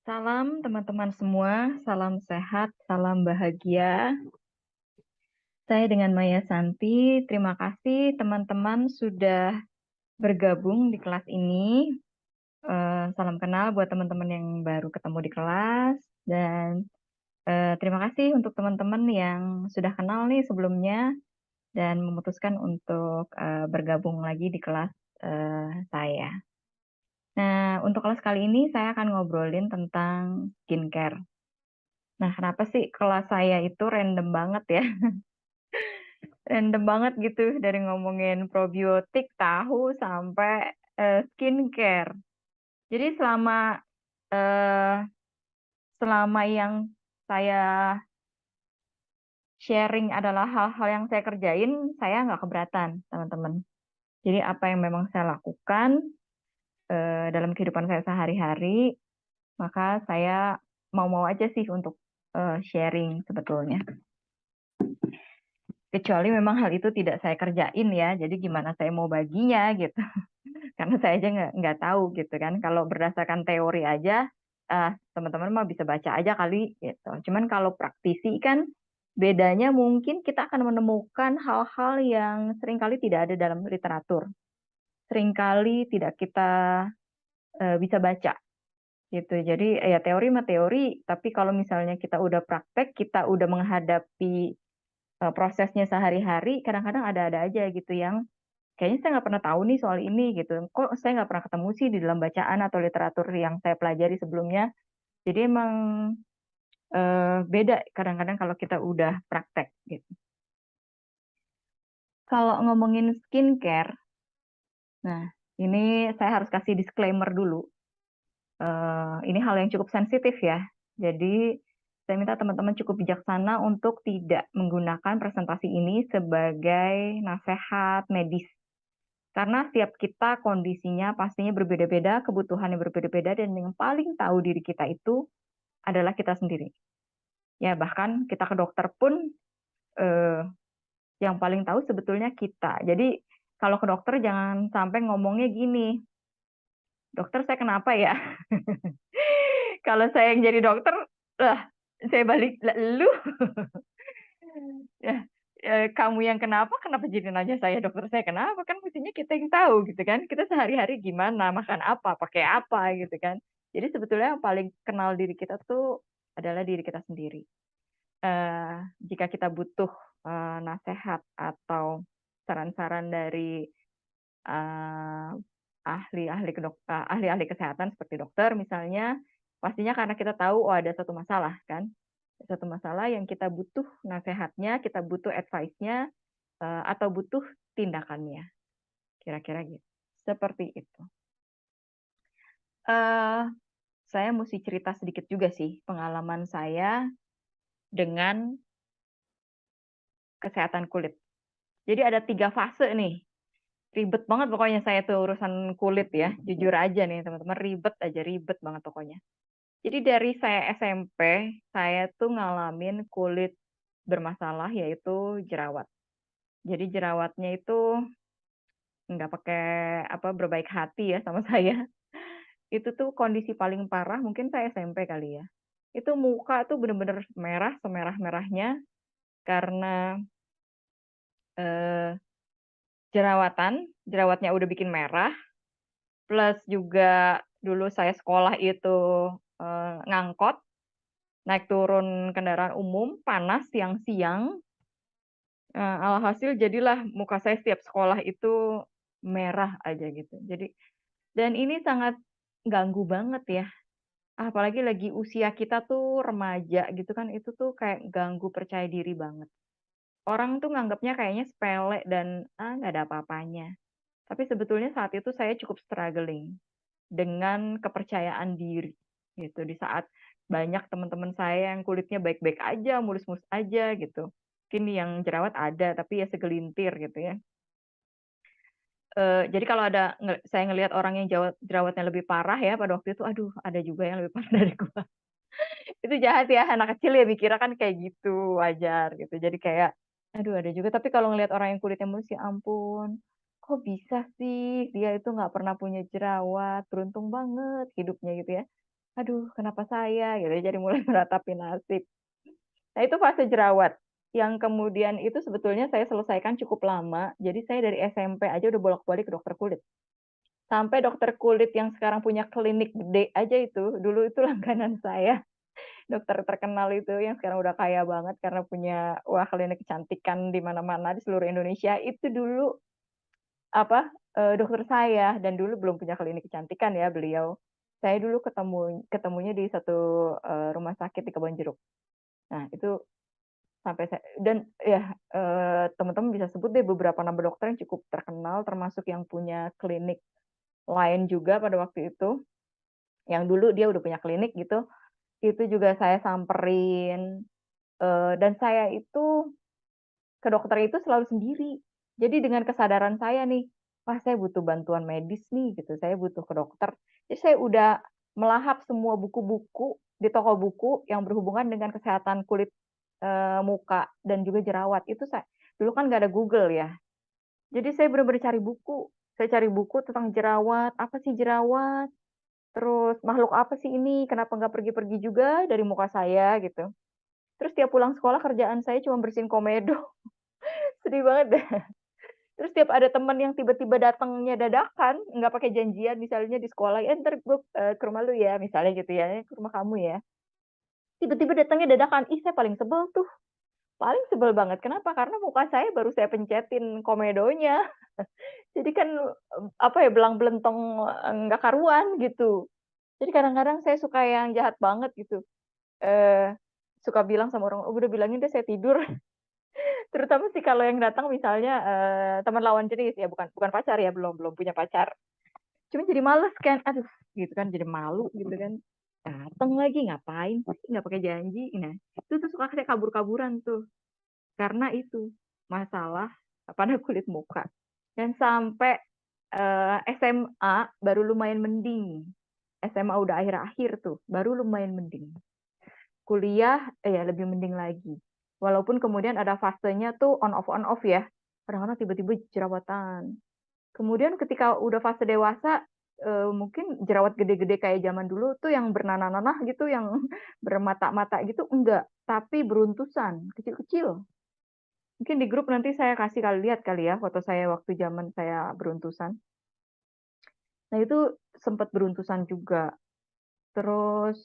Salam teman-teman semua, salam sehat, salam bahagia. Saya dengan Maya Santi, terima kasih teman-teman sudah bergabung di kelas ini. Salam kenal buat teman-teman yang baru ketemu di kelas. Dan terima kasih untuk teman-teman yang sudah kenal nih sebelumnya dan memutuskan untuk bergabung lagi di kelas saya. Nah, untuk kelas kali ini saya akan ngobrolin tentang skincare. Nah, kenapa sih kelas saya itu random banget ya? Random banget gitu dari ngomongin probiotik, tahu sampai skincare. Jadi eh, selama yang saya sharing adalah hal-hal yang saya kerjain, saya nggak keberatan, teman-teman. Jadi apa yang memang saya lakukan dalam kehidupan saya sehari-hari, maka saya mau-mau aja sih untuk sharing sebetulnya. Kecuali memang hal itu tidak saya kerjain ya, jadi gimana saya mau baginya gitu. Karena saya aja nggak tahu gitu kan. Kalau berdasarkan teori aja, teman-teman mah bisa baca aja kali gitu. Cuman kalau praktisi kan bedanya mungkin kita akan menemukan hal-hal yang seringkali tidak ada dalam literatur. Seringkali tidak kita bisa baca gitu. Jadi ya teori mah teori, tapi kalau misalnya kita udah praktek, kita udah menghadapi prosesnya sehari-hari, kadang-kadang ada-ada aja gitu yang kayaknya saya nggak pernah tahu nih soal ini gitu. Kok saya nggak pernah ketemu sih di dalam bacaan atau literatur yang saya pelajari sebelumnya. Jadi emang beda kadang-kadang kalau kita udah praktek gitu. Kalau ngomongin skincare, nah ini saya harus kasih disclaimer dulu. Ini hal yang cukup sensitif ya. Jadi saya minta teman-teman cukup bijaksana untuk tidak menggunakan presentasi ini sebagai nasihat medis. Karena setiap kita kondisinya pastinya berbeda-beda, kebutuhannya berbeda-beda, dan yang paling tahu diri kita itu adalah kita sendiri. Ya, bahkan kita ke dokter pun eh, yang paling tahu sebetulnya kita. Jadi kalau ke dokter jangan sampai ngomongnya gini, dokter saya kenapa ya? Kalau saya yang jadi dokter, lah saya balik, "Lah, lu ya, kamu yang kenapa? Kenapa jadi nanya saya dokter saya kenapa? Kan mestinya kita yang tahu gitu kan. Kita sehari-hari gimana, makan apa, pakai apa gitu kan. Jadi sebetulnya yang paling kenal diri kita tuh adalah diri kita sendiri. Jika kita butuh nasihat atau saran-saran dari eh, ahli-ahli kesehatan seperti dokter misalnya, pastinya karena kita tahu oh ada satu masalah kan, satu masalah yang kita butuh nasihatnya, kita butuh advice-nya, atau butuh tindakannya, kira-kira gitu. Seperti itu. Eh, saya mesti cerita sedikit juga sih pengalaman saya dengan kesehatan kulit. Jadi ada 3 fase nih. Ribet banget pokoknya saya tuh urusan kulit ya. Jujur aja nih teman-teman, ribet aja, ribet banget pokoknya. Jadi dari saya SMP, saya tuh ngalamin kulit bermasalah yaitu jerawat. Jadi jerawatnya itu nggak pakai apa berbaik hati ya sama saya. Itu tuh kondisi paling parah mungkin saya SMP kali ya. Itu muka tuh bener-bener merah, semerah-merahnya karena eh, jerawatan, jerawatnya udah bikin merah, plus juga dulu saya sekolah itu ngangkot, naik turun kendaraan umum, panas siang-siang, alhasil jadilah muka saya setiap sekolah itu merah aja gitu. Jadi dan ini sangat ganggu banget ya. Apalagi lagi usia kita tuh remaja gitu kan, itu tuh kayak ganggu percaya diri banget. Orang tuh nganggapnya kayaknya sepele dan nggak ada apa-apanya. Tapi sebetulnya saat itu saya cukup struggling dengan kepercayaan diri gitu di saat banyak teman-teman saya yang kulitnya baik-baik aja, mulus-mulus aja gitu. Mungkin yang jerawat ada, tapi ya segelintir gitu ya. Jadi kalau ada saya ngelihat orang yang jerawatnya lebih parah ya pada waktu itu, aduh ada juga yang lebih parah dari gua. Itu jahat ya, anak kecil ya mikirnya kan kayak gitu, wajar gitu. Jadi kayak, aduh ada juga. Tapi kalau ngelihat orang yang kulitnya mulus, ya ampun, kok bisa sih dia itu nggak pernah punya jerawat, beruntung banget hidupnya gitu ya. aduh kenapa saya gitu ya, jadi mulai meratapi nasib. Nah itu fase jerawat, yang kemudian itu sebetulnya saya selesaikan cukup lama, jadi saya dari SMP aja udah bolak-balik ke dokter kulit. Sampai dokter kulit yang sekarang punya klinik gede aja itu, dulu itu langganan saya. Dokter terkenal itu yang sekarang udah kaya banget karena punya, wah klinik kecantikan di mana-mana di seluruh Indonesia, itu dulu apa, dokter saya dan dulu belum punya klinik kecantikan ya beliau. Saya dulu ketemunya di satu, rumah sakit di Kebonjeruk. Nah itu sampai dan ya, teman-teman bisa sebut deh beberapa nama dokter yang cukup terkenal termasuk yang punya klinik lain juga pada waktu itu, yang dulu dia udah punya klinik gitu, itu juga saya samperin, dan saya itu ke dokter itu selalu sendiri. Jadi dengan kesadaran saya nih, "Wah saya butuh bantuan medis nih," gitu, "saya butuh ke dokter." Jadi saya udah melahap semua buku-buku di toko buku yang berhubungan dengan kesehatan kulit, muka dan juga jerawat. Itu dulu kan nggak ada Google ya, jadi saya bener-bener cari buku. Saya cari buku tentang jerawat, apa sih jerawat, terus makhluk apa sih ini, kenapa nggak pergi-pergi juga dari muka saya gitu. Terus tiap pulang sekolah kerjaan saya cuma bersihin komedo, sedih banget deh. Terus tiap ada temen yang tiba-tiba datangnya dadakan, nggak pakai janjian misalnya di sekolah, "Eh, entar gue, ke rumah lu ya," misalnya gitu ya, "ke rumah kamu ya." Tiba-tiba datangnya dadakan, ih saya paling sebel tuh, paling sebel banget. Kenapa? Karena muka saya baru saya pencetin komedonya. Jadi kan, apa ya, belang-belentong, nggak karuan gitu. Jadi kadang-kadang saya suka yang jahat banget gitu, eee, suka bilang sama orang, "Oh udah bilangin deh saya tidur." Terutama sih kalau yang datang misalnya, teman lawan jenis ya, bukan bukan pacar ya, belum belum punya pacar. Cuma jadi males kan, aduh gitu kan, jadi malu gitu kan. Dateng lagi, ngapain sih, nggak pakai janji. Nah, itu tuh suka saya kabur-kaburan tuh, karena itu, masalah pada kulit muka. Dan sampai, SMA baru lumayan mending. SMA udah akhir-akhir tuh, baru lumayan mending. Kuliah, ya lebih mending lagi. Walaupun kemudian ada fasenya tuh on off ya. Kadang-kadang tiba-tiba jerawatan. Kemudian ketika udah fase dewasa, mungkin jerawat gede-gede kayak zaman dulu tuh yang bernanah-nanah gitu, yang bermata-mata gitu, enggak. Tapi beruntusan, kecil-kecil. Mungkin di grup nanti saya kasih lihat kali ya, foto saya waktu zaman saya beruntusan. Nah itu sempat beruntusan juga. Terus,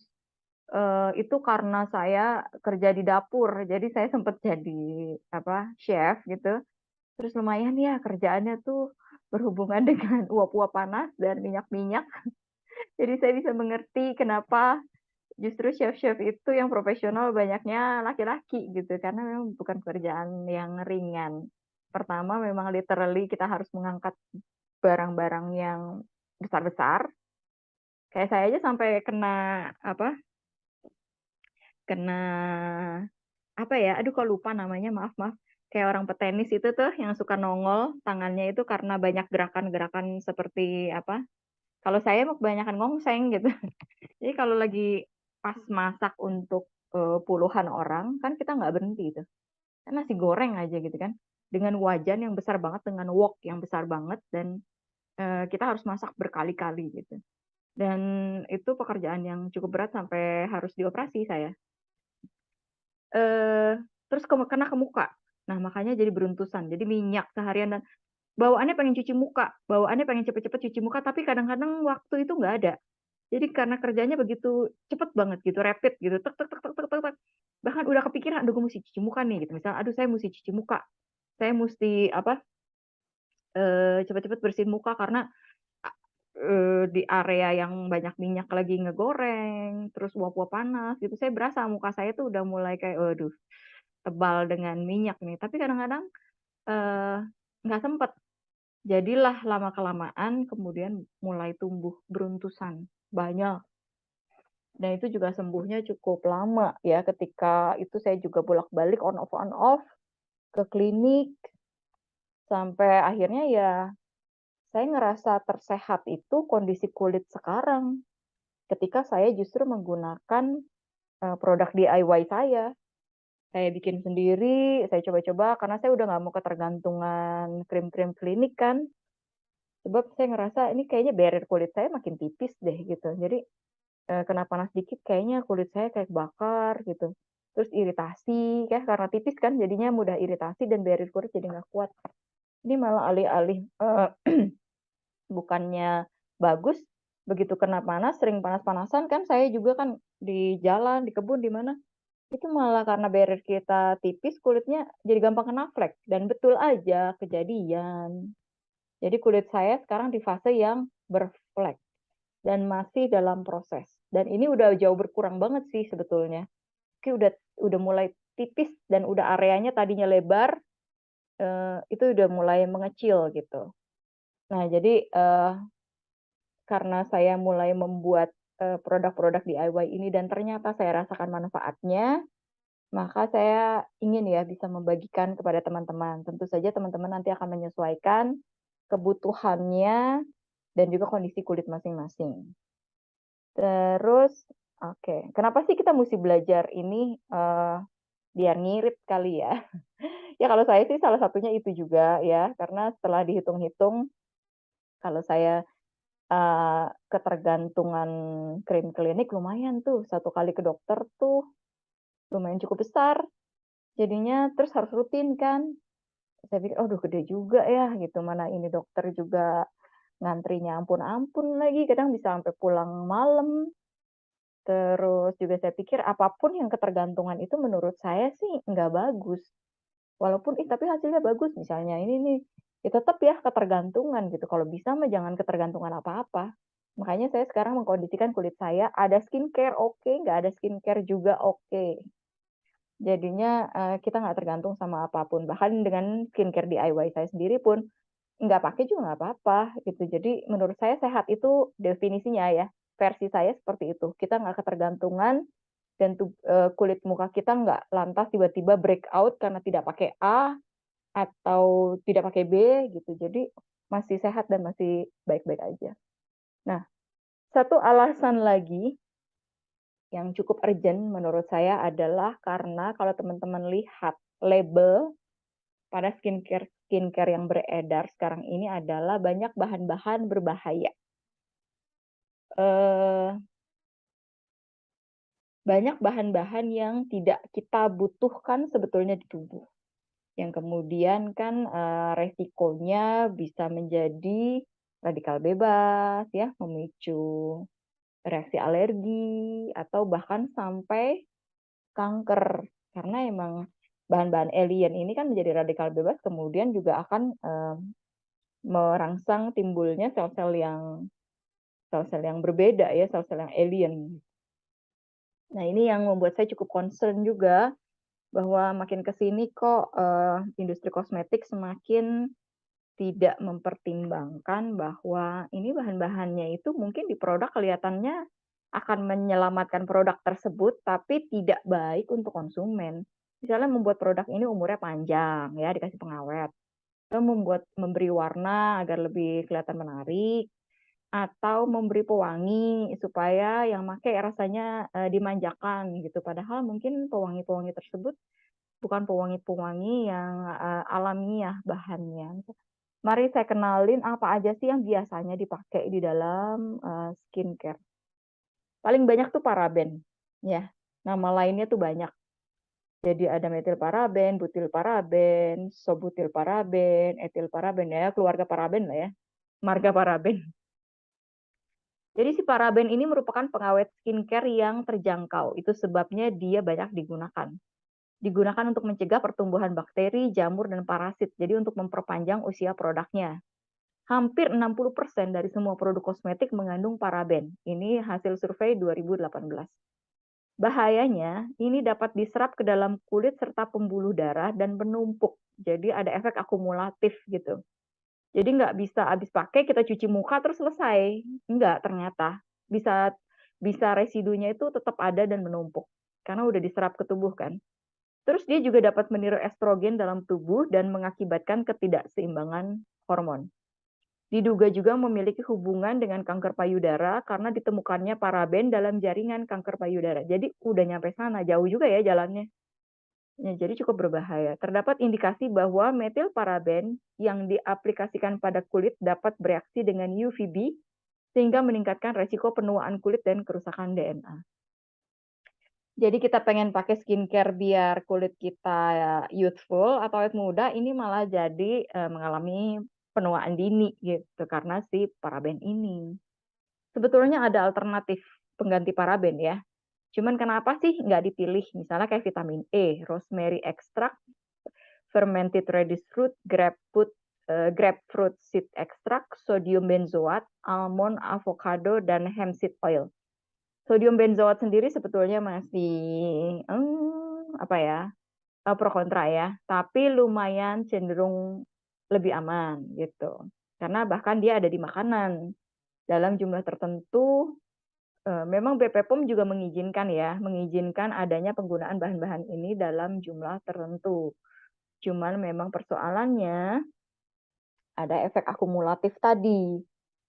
itu karena saya kerja di dapur, jadi saya sempat jadi, apa, chef gitu. Terus lumayan ya kerjaannya tuh berhubungan dengan uap-uap panas dan minyak-minyak. Jadi saya bisa mengerti kenapa justru chef-chef itu yang profesional banyaknya laki-laki gitu, karena memang bukan pekerjaan yang ringan. Pertama memang literally kita harus mengangkat barang-barang yang besar-besar. Kayak saya aja sampai kena apa, kena apa ya, aduh kok lupa namanya, maaf maaf. Kayak orang petenis itu tuh yang suka nongol tangannya itu karena banyak gerakan-gerakan seperti apa, kalau saya mah kebanyakan ngongseng gitu. Jadi kalau lagi pas masak untuk, puluhan orang, kan kita nggak berhenti tuh. Kan nasi goreng aja gitu kan, dengan wajan yang besar banget, dengan wok yang besar banget dan, kita harus masak berkali-kali gitu. Dan itu pekerjaan yang cukup berat sampai harus dioperasi saya. Eee, terus kena ke muka. Nah makanya jadi beruntusan, jadi minyak seharian dan bawaannya pengen cuci muka, bawaannya pengen cepet-cepet cuci muka, tapi kadang-kadang waktu itu nggak ada. Jadi karena kerjanya begitu cepet banget gitu, rapid gitu, tek tek tek tek tek tek tek. Bahkan udah kepikiran, "Aduh gue musti cuci muka nih," gitu. Misal, "Aduh saya musti cuci muka, saya musti apa, cepet-cepet bersihin muka karena, di area yang banyak minyak lagi ngegoreng, terus uap-uap panas," gitu. Saya berasa muka saya tuh udah mulai kayak, waduh tebal dengan minyak nih. Tapi kadang-kadang, eee, nggak sempet. Jadilah lama-kelamaan kemudian mulai tumbuh beruntusan, banyak. Dan itu juga sembuhnya cukup lama ya, ketika itu saya juga bolak-balik on off ke klinik, sampai akhirnya ya saya ngerasa tersehat itu kondisi kulit sekarang, ketika saya justru menggunakan, produk DIY saya. Saya bikin sendiri, saya coba-coba karena saya udah nggak mau ketergantungan krim-krim klinik kan. Sebab saya ngerasa ini kayaknya barrier kulit saya makin tipis deh gitu. Jadi, kena panas dikit kayaknya kulit saya kayak bakar gitu. Terus iritasi, ya karena tipis kan jadinya mudah iritasi dan barrier kulit jadi nggak kuat. Ini malah alih-alih, bukannya bagus, begitu kena panas, sering panas-panasan kan saya juga kan di jalan, di kebun, di mana, itu malah karena barrier kita tipis, kulitnya jadi gampang kena flek dan betul aja kejadian. Jadi kulit saya sekarang di fase yang berflek dan masih dalam proses. Dan ini udah jauh berkurang banget sih sebetulnya. Oke udah mulai tipis dan udah areanya tadinya lebar, itu udah mulai mengecil gitu. Nah jadi, karena saya mulai membuat, produk-produk DIY ini dan ternyata saya rasakan manfaatnya, maka saya ingin ya bisa membagikan kepada teman-teman. Tentu saja teman-teman nanti akan menyesuaikan kebutuhannya dan juga kondisi kulit masing-masing. Terus oke, kenapa sih kita musti belajar ini, biar ngirit kali ya? Ya kalau saya sih salah satunya itu juga ya, karena setelah dihitung-hitung kalau saya, ketergantungan krim klinik lumayan tuh, satu kali ke dokter tuh lumayan cukup besar, jadinya terus harus rutin kan. Saya pikir, "Aduh gede juga ya," gitu, mana ini dokter juga ngantrinya ampun-ampun lagi, kadang bisa sampai pulang malam. Terus juga saya pikir apapun yang ketergantungan itu menurut saya sih nggak bagus. Walaupun, tapi hasilnya bagus misalnya ini nih, ya tetap ya ketergantungan gitu, kalau bisa mah jangan ketergantungan apa-apa. Makanya saya sekarang mengkondisikan kulit saya ada skincare oke, nggak ada skincare juga oke. Jadinya, kita nggak tergantung sama apapun, bahkan dengan skincare DIY saya sendiri pun nggak pakai juga nggak apa-apa gitu. Jadi menurut saya sehat itu definisinya ya, versi saya seperti itu. Kita nggak ketergantungan dan kulit muka kita nggak lantas tiba-tiba breakout karena tidak pakai A atau tidak pakai B gitu. Jadi masih sehat dan masih baik-baik aja. Nah, satu alasan lagi yang cukup urgent menurut saya adalah karena kalau teman-teman lihat label pada skincare yang beredar sekarang ini adalah banyak bahan-bahan berbahaya. Eee, Banyak bahan-bahan yang tidak kita butuhkan sebetulnya di tubuh. Yang kemudian kan, resikonya bisa menjadi radikal bebas ya, memicu reaksi alergi, atau bahkan sampai kanker. Karena emang bahan-bahan alien ini kan menjadi radikal bebas, kemudian juga akan, merangsang timbulnya sel-sel yang berbeda ya, sel-sel yang alien. Nah, ini yang membuat saya cukup concern juga, bahwa makin ke sini kok, industri kosmetik semakin tidak mempertimbangkan bahwa ini bahan-bahannya itu mungkin di produk kelihatannya akan menyelamatkan produk tersebut, tapi tidak baik untuk konsumen. Misalnya membuat produk ini umurnya panjang ya, dikasih pengawet, atau memberi warna agar lebih kelihatan menarik, atau memberi pewangi supaya yang make rasanya, dimanjakan gitu. Padahal mungkin pewangi-pewangi tersebut bukan pewangi-pewangi yang, alamiah bahannya. Mari saya kenalin apa aja sih yang biasanya dipakai di dalam, skincare. Paling banyak tuh paraben, ya. Nama lainnya tuh banyak. Jadi ada metilparaben, butilparaben, sobutilparaben, etilparaben, ya keluarga paraben lah ya, marga paraben. Jadi si paraben ini merupakan pengawet skincare yang terjangkau, itu sebabnya dia banyak digunakan. Digunakan untuk mencegah pertumbuhan bakteri, jamur, dan parasit, jadi untuk memperpanjang usia produknya. Hampir 60% dari semua produk kosmetik mengandung paraben. Ini hasil survei 2018. Bahayanya, ini dapat diserap ke dalam kulit serta pembuluh darah dan menumpuk. Jadi ada efek akumulatif gitu. Jadi nggak bisa habis pakai kita cuci muka terus selesai. Enggak ternyata. Bisa bisa residunya itu tetap ada dan menumpuk. Karena udah diserap ke tubuh kan. Terus dia juga dapat meniru estrogen dalam tubuh dan mengakibatkan ketidakseimbangan hormon. Diduga juga memiliki hubungan dengan kanker payudara karena ditemukannya paraben dalam jaringan kanker payudara. Jadi udah nyampe sana, jauh juga ya jalannya. Ya, jadi cukup berbahaya. Terdapat indikasi bahwa metil paraben yang diaplikasikan pada kulit dapat bereaksi dengan UVB sehingga meningkatkan resiko penuaan kulit dan kerusakan DNA. Jadi kita pengen pakai skincare biar kulit kita youthful atau awet muda, ini malah jadi, mengalami penuaan dini gitu karena si paraben ini. Sebetulnya ada alternatif pengganti paraben ya, cuman kenapa sih nggak dipilih? Misalnya kayak vitamin E, rosemary extract, fermented radish root, grapefruit seed extract, sodium benzoat, almond, avocado, dan hemp seed oil. Sodium benzoat sendiri sebetulnya masih, apa ya, pro kontra ya, tapi lumayan cenderung lebih aman gitu. Karena bahkan dia ada di makanan dalam jumlah tertentu, memang BPOM juga mengizinkan ya, mengizinkan adanya penggunaan bahan-bahan ini dalam jumlah tertentu. Cuman memang persoalannya ada efek akumulatif tadi,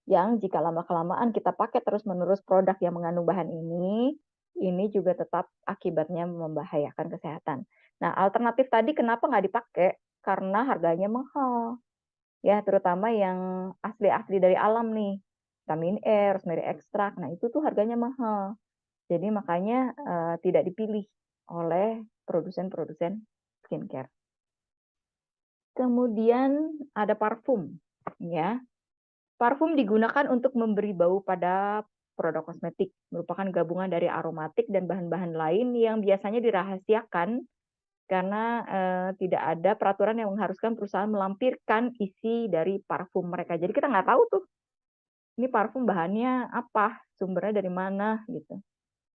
yang jika lama-kelamaan kita pakai terus-menerus produk yang mengandung bahan ini juga tetap akibatnya membahayakan kesehatan. Nah, alternatif tadi kenapa nggak dipakai? Karena harganya mahal. Ya, terutama yang asli-asli dari alam nih, vitamin E, rosemary extract, nah itu tuh harganya mahal. Jadi makanya, tidak dipilih oleh produsen-produsen skincare. Kemudian ada parfum, ya. Parfum digunakan untuk memberi bau pada produk kosmetik, merupakan gabungan dari aromatik dan bahan-bahan lain yang biasanya dirahasiakan karena, tidak ada peraturan yang mengharuskan perusahaan melampirkan isi dari parfum mereka. Jadi kita nggak tahu tuh, ini parfum bahannya apa, sumbernya dari mana, gitu.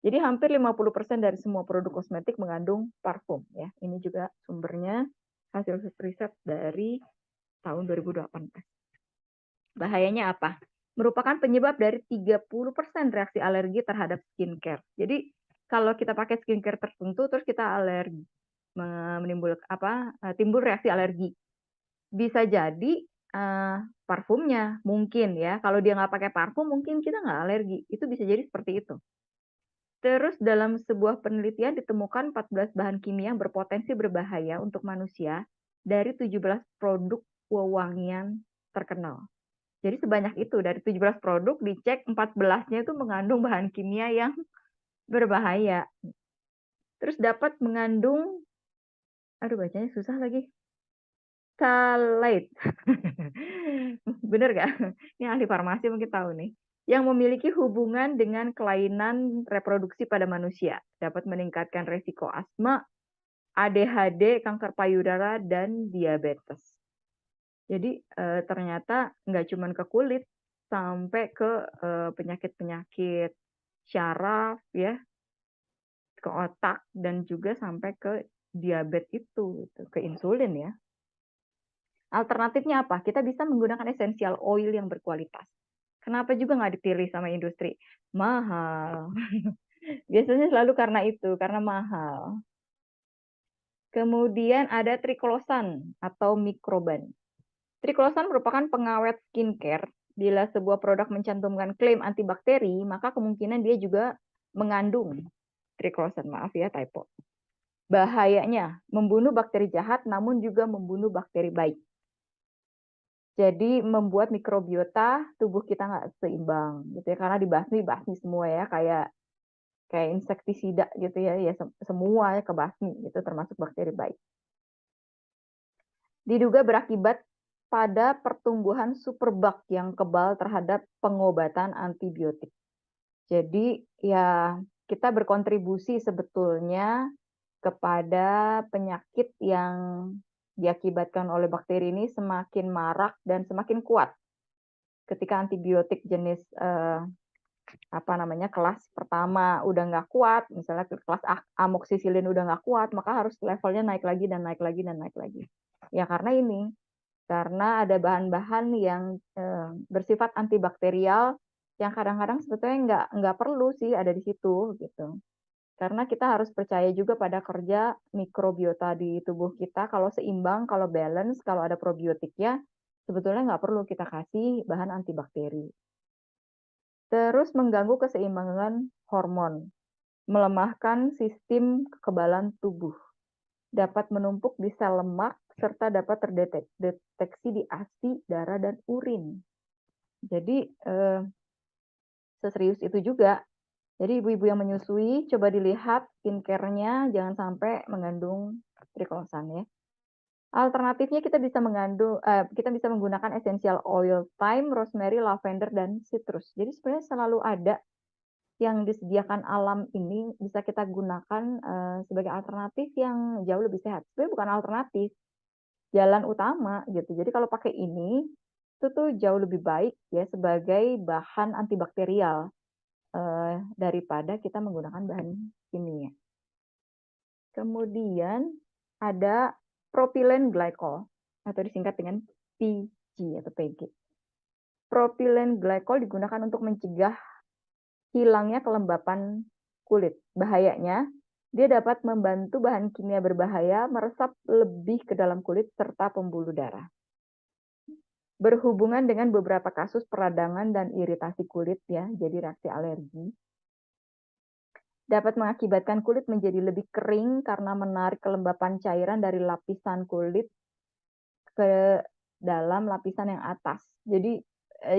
Jadi hampir 50% dari semua produk kosmetik mengandung parfum ya. Ini juga sumbernya hasil riset dari tahun 2018. Bahayanya apa? Merupakan penyebab dari 30% reaksi alergi terhadap skincare. Jadi kalau kita pakai skincare tertentu terus kita alergi, timbul reaksi alergi. Bisa jadi, parfumnya mungkin ya, kalau dia nggak pakai parfum mungkin kita nggak alergi, itu bisa jadi seperti itu. Terus dalam sebuah penelitian ditemukan 14 bahan kimia yang berpotensi berbahaya untuk manusia dari 17 produk wewangian terkenal. Jadi sebanyak itu, dari 17 produk dicek 14-nya itu mengandung bahan kimia yang berbahaya. Terus dapat mengandung, aduh bacanya susah lagi, phthalate. Bener nggak? Ini ahli farmasi mungkin tahu nih. Yang memiliki hubungan dengan kelainan reproduksi pada manusia. Dapat meningkatkan resiko asma, ADHD, kanker payudara, dan diabetes. Jadi, ternyata nggak cuma ke kulit, sampai ke, penyakit-penyakit syaraf ya, ke otak, dan juga sampai ke diabetes itu, gitu, ke insulin ya. Alternatifnya apa? Kita bisa menggunakan essential oil yang berkualitas. Kenapa juga nggak dipilih sama industri? Mahal. Biasanya selalu karena itu, karena mahal. Kemudian ada triclosan atau mikroban. Triclosan merupakan pengawet skincare. Bila sebuah produk mencantumkan klaim antibakteri, maka kemungkinan dia juga mengandung triclosan. Maaf ya, typo. Bahayanya, membunuh bakteri jahat namun juga membunuh bakteri baik. Jadi membuat mikrobiota tubuh kita nggak seimbang gitu ya, karena dibasmi semua ya, kayak kayak insektisida gitu ya, ya semua ya kebasmi gitu, termasuk bakteri baik. Diduga berakibat pada pertumbuhan superbug yang kebal terhadap pengobatan antibiotik. Jadi ya kita berkontribusi sebetulnya kepada penyakit yang diakibatkan oleh bakteri ini semakin marak dan semakin kuat. Ketika antibiotik jenis, kelas pertama udah nggak kuat, misalnya kelas amoksisilin udah nggak kuat, maka harus levelnya naik lagi dan naik lagi dan naik lagi. Ya karena ini, karena ada bahan-bahan yang, bersifat antibakterial yang kadang-kadang sebetulnya nggak perlu sih ada di situ, gitu. Karena kita harus percaya juga pada kerja mikrobiota di tubuh kita, kalau seimbang, kalau balance, kalau ada probiotiknya, sebetulnya nggak perlu kita kasih bahan antibakteri. Terus mengganggu keseimbangan hormon, melemahkan sistem kekebalan tubuh, dapat menumpuk di sel lemak, serta dapat terdeteksi di ASI, darah, dan urin. Jadi, seserius itu juga. Jadi ibu-ibu yang menyusui coba dilihat skincare-nya jangan sampai mengandung triclosan ya. Alternatifnya kita bisa menggunakan essential oil thyme, rosemary, lavender, dan citrus. Jadi sebenarnya selalu ada yang disediakan alam ini bisa kita gunakan, sebagai alternatif yang jauh lebih sehat. Sebenarnya bukan alternatif, jalan utama gitu. Jadi kalau pakai ini, itu tuh jauh lebih baik ya sebagai bahan antibakterial, daripada kita menggunakan bahan kimia. Kemudian ada propylene glycol atau disingkat dengan PG atau PG. Propylene glycol digunakan untuk mencegah hilangnya kelembapan kulit. Bahayanya, dia dapat membantu bahan kimia berbahaya meresap lebih ke dalam kulit serta pembuluh darah. Berhubungan dengan beberapa kasus peradangan dan iritasi kulit ya, jadi reaksi alergi. Dapat mengakibatkan kulit menjadi lebih kering karena menarik kelembapan cairan dari lapisan kulit ke dalam lapisan yang atas. Jadi,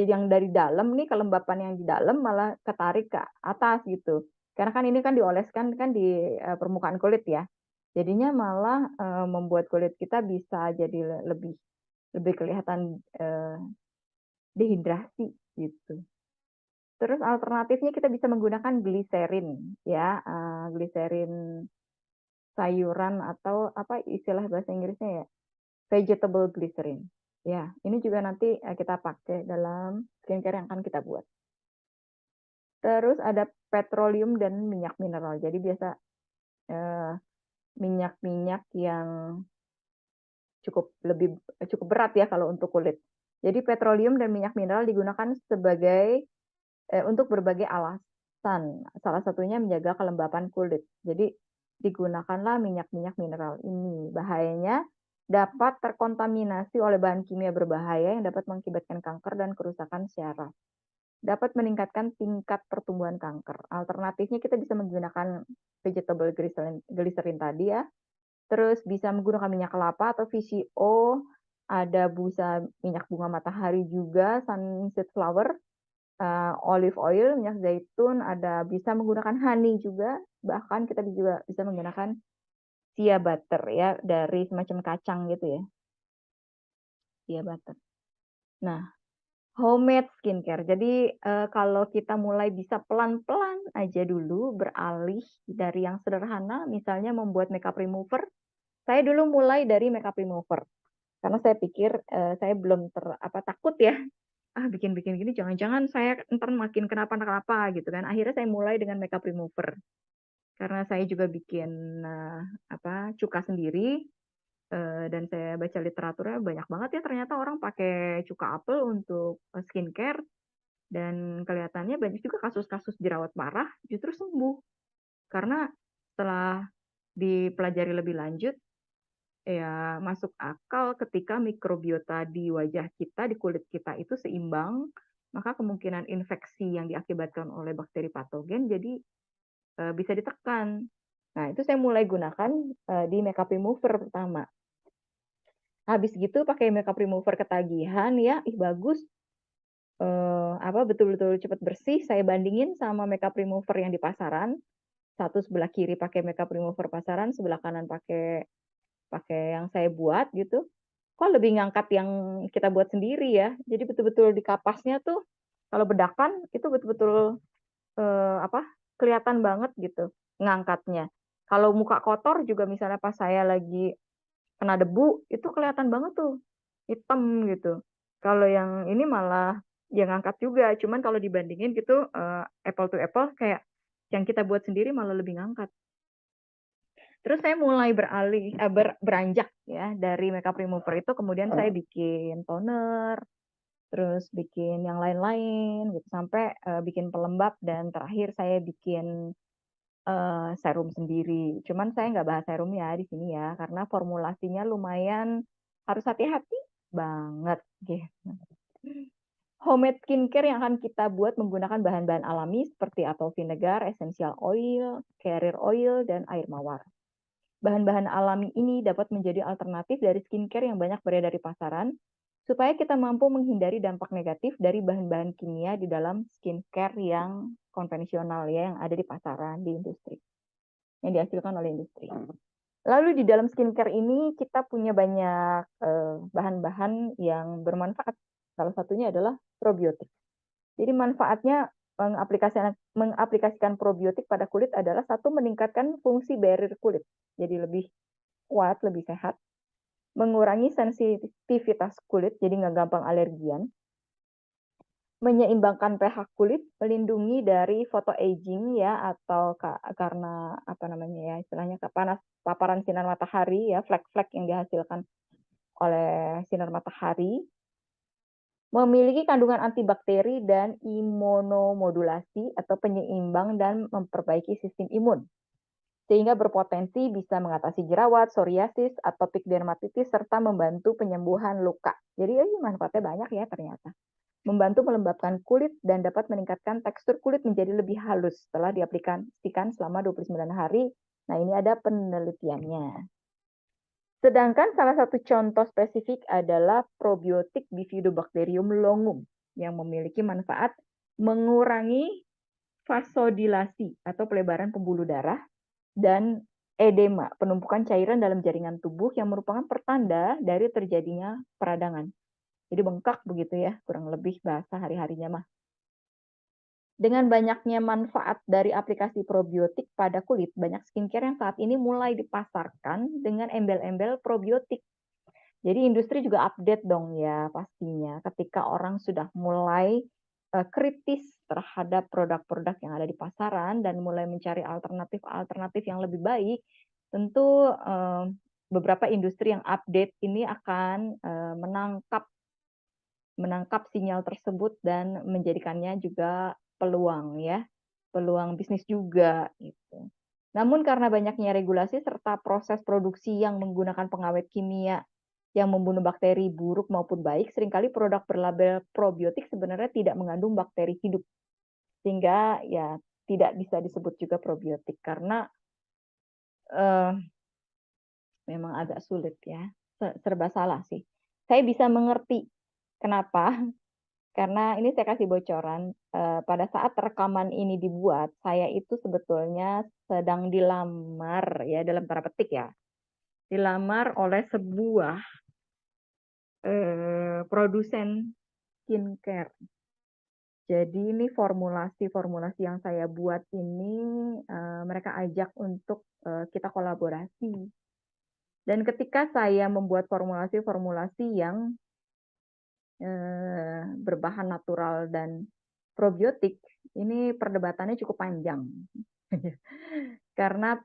yang dari dalam nih kelembapan yang di dalam malah ketarik ke atas gitu. Karena kan ini kan dioleskan kan di, permukaan kulit ya. Jadinya malah, membuat kulit kita bisa jadi lebih lebih kelihatan, dehidrasi gitu. Terus alternatifnya kita bisa menggunakan gliserin ya, gliserin sayuran atau apa istilah bahasa Inggrisnya ya, vegetable glycerin. Ya, ini juga nanti, kita pakai dalam skincare yang akan kita buat. Terus ada petroleum dan minyak mineral. Jadi biasa, eee, minyak-minyak yang cukup berat ya kalau untuk kulit. Jadi petroleum dan minyak mineral digunakan sebagai untuk berbagai alasan. Salah satunya menjaga kelembapan kulit. Jadi digunakanlah minyak-minyak mineral ini. Bahayanya dapat terkontaminasi oleh bahan kimia berbahaya yang dapat mengakibatkan kanker dan kerusakan syaraf. Dapat meningkatkan tingkat pertumbuhan kanker. Alternatifnya kita bisa menggunakan vegetable glycerin tadi ya. Terus bisa menggunakan minyak kelapa atau VCO, ada busa minyak bunga matahari juga, sunset flower, olive oil, minyak zaitun, ada bisa menggunakan honey juga, bahkan kita juga bisa menggunakan shea butter ya, dari semacam kacang gitu ya, shea butter. Nah, homemade skincare. Jadi, kalau kita mulai bisa pelan-pelan aja dulu beralih dari yang sederhana, misalnya membuat makeup remover. Saya dulu mulai dari makeup remover, karena saya pikir, saya belum takut ya, bikin-bikin gini jangan-jangan saya entar makin kenapa-kenapa gitu kan. Akhirnya saya mulai dengan makeup remover. Karena saya juga bikin, cuka sendiri, dan saya baca literaturnya banyak banget ya ternyata orang pakai cuka apel untuk, skincare dan kelihatannya banyak juga kasus-kasus jerawat parah justru sembuh. Karena setelah dipelajari lebih lanjut, ya masuk akal ketika mikrobiota di wajah kita, di kulit kita itu seimbang, maka kemungkinan infeksi yang diakibatkan oleh bakteri patogen jadi, bisa ditekan. Nah, itu saya mulai gunakan, di makeup remover pertama. Habis gitu pakai makeup remover ketagihan ya, ih bagus, betul-betul cepat bersih, saya bandingin sama makeup remover yang di pasaran, satu sebelah kiri pakai makeup remover pasaran, sebelah kanan pakai pakai yang saya buat gitu, kok lebih ngangkat yang kita buat sendiri ya. Jadi betul-betul di kapasnya tuh kalau bedakan itu betul-betul, kelihatan banget gitu ngangkatnya. Kalau muka kotor juga misalnya pas saya lagi kena debu, itu kelihatan banget tuh, hitam gitu. Kalau yang ini malah ya ngangkat juga, cuman kalau dibandingin gitu, apple to apple kayak yang kita buat sendiri malah lebih ngangkat. Terus saya mulai beranjak ya dari makeup remover itu kemudian saya bikin toner, terus bikin yang lain-lain gitu sampai, bikin pelembab dan terakhir saya bikin, serum sendiri. Cuman saya nggak bahas serum ya di sini ya, karena formulasinya lumayan harus hati-hati banget gitu. Homemade skincare yang akan kita buat menggunakan bahan-bahan alami seperti apple vinegar, essential oil, carrier oil, dan air mawar. Bahan-bahan alami ini dapat menjadi alternatif dari skincare yang banyak beredar di pasaran supaya kita mampu menghindari dampak negatif dari bahan-bahan kimia di dalam skincare yang konvensional ya, yang ada di pasaran, di industri, yang dihasilkan oleh industri. Lalu di dalam skincare ini kita punya banyak bahan-bahan yang bermanfaat. Salah satunya adalah probiotik. Jadi manfaatnya mengaplikasikan probiotik pada kulit adalah satu, meningkatkan fungsi barrier kulit. Jadi lebih kuat, lebih sehat. Mengurangi sensitivitas kulit, jadi nggak gampang alergian. Menyeimbangkan pH kulit, melindungi dari photoaging ya, atau karena apa namanya ya, istilahnya paparan sinar matahari ya, flek-flek yang dihasilkan oleh sinar matahari. Memiliki kandungan antibakteri dan imunomodulasi atau penyeimbang dan memperbaiki sistem imun, sehingga berpotensi bisa mengatasi jerawat, psoriasis, atopik dermatitis, serta membantu penyembuhan luka. Jadi ini manfaatnya banyak ya ternyata. Membantu melembabkan kulit dan dapat meningkatkan tekstur kulit menjadi lebih halus setelah diaplikasikan selama 29 hari. Nah, ini ada penelitiannya. Sedangkan salah satu contoh spesifik adalah probiotik Bifidobacterium longum yang memiliki manfaat mengurangi vasodilasi atau pelebaran pembuluh darah dan edema, penumpukan cairan dalam jaringan tubuh yang merupakan pertanda dari terjadinya peradangan. Jadi bengkak begitu ya, kurang lebih bahasa hari-harinya mah. Dengan banyaknya manfaat dari aplikasi probiotik pada kulit, banyak skincare yang saat ini mulai dipasarkan dengan embel-embel probiotik. Jadi industri juga update dong ya pastinya ketika orang sudah mulai kritis terhadap produk-produk yang ada di pasaran dan mulai mencari alternatif-alternatif yang lebih baik, tentu beberapa industri yang update ini akan menangkap sinyal tersebut dan menjadikannya juga peluang ya, peluang bisnis juga gitu. Namun karena banyaknya regulasi serta proses produksi yang menggunakan pengawet kimia yang membunuh bakteri buruk maupun baik, seringkali produk berlabel probiotik sebenarnya tidak mengandung bakteri hidup. Sehingga ya tidak bisa disebut juga probiotik karena memang agak sulit ya, serba salah sih. Saya bisa mengerti kenapa. Karena ini saya kasih bocoran, pada saat rekaman ini dibuat, saya itu sebetulnya sedang dilamar ya, dalam tanda petik ya, dilamar oleh sebuah, produsen skincare. Jadi ini formulasi-formulasi yang saya buat ini, mereka ajak untuk, kita kolaborasi. Dan ketika saya membuat formulasi-formulasi yang berbahan natural dan probiotik, ini perdebatannya cukup panjang. Karena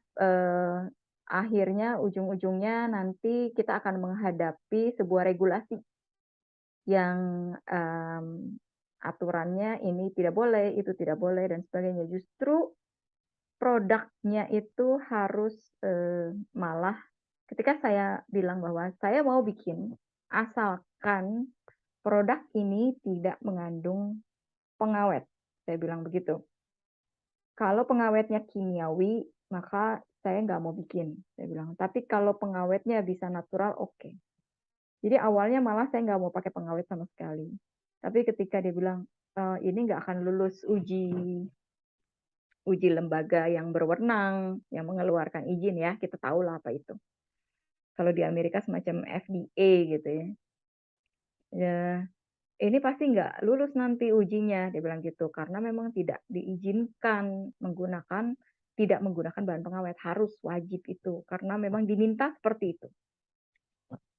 akhirnya ujung-ujungnya nanti kita akan menghadapi sebuah regulasi yang aturannya ini tidak boleh, itu tidak boleh, dan sebagainya. Justru produknya itu harus malah ketika saya bilang bahwa saya mau bikin, asalkan produk ini tidak mengandung pengawet, saya bilang begitu. Kalau pengawetnya kimiawi, maka saya nggak mau bikin, saya bilang. Tapi kalau pengawetnya bisa natural, oke. Jadi awalnya malah saya nggak mau pakai pengawet sama sekali. Tapi ketika dia bilang, ini nggak akan lulus uji lembaga yang berwenang, yang mengeluarkan izin ya, kita tahu lah apa itu. Kalau di Amerika semacam FDA gitu ya. Ya, ini pasti nggak lulus nanti ujinya, dia bilang gitu. Karena memang tidak diizinkan tidak menggunakan bahan pengawet, harus wajib itu. Karena memang diminta seperti itu.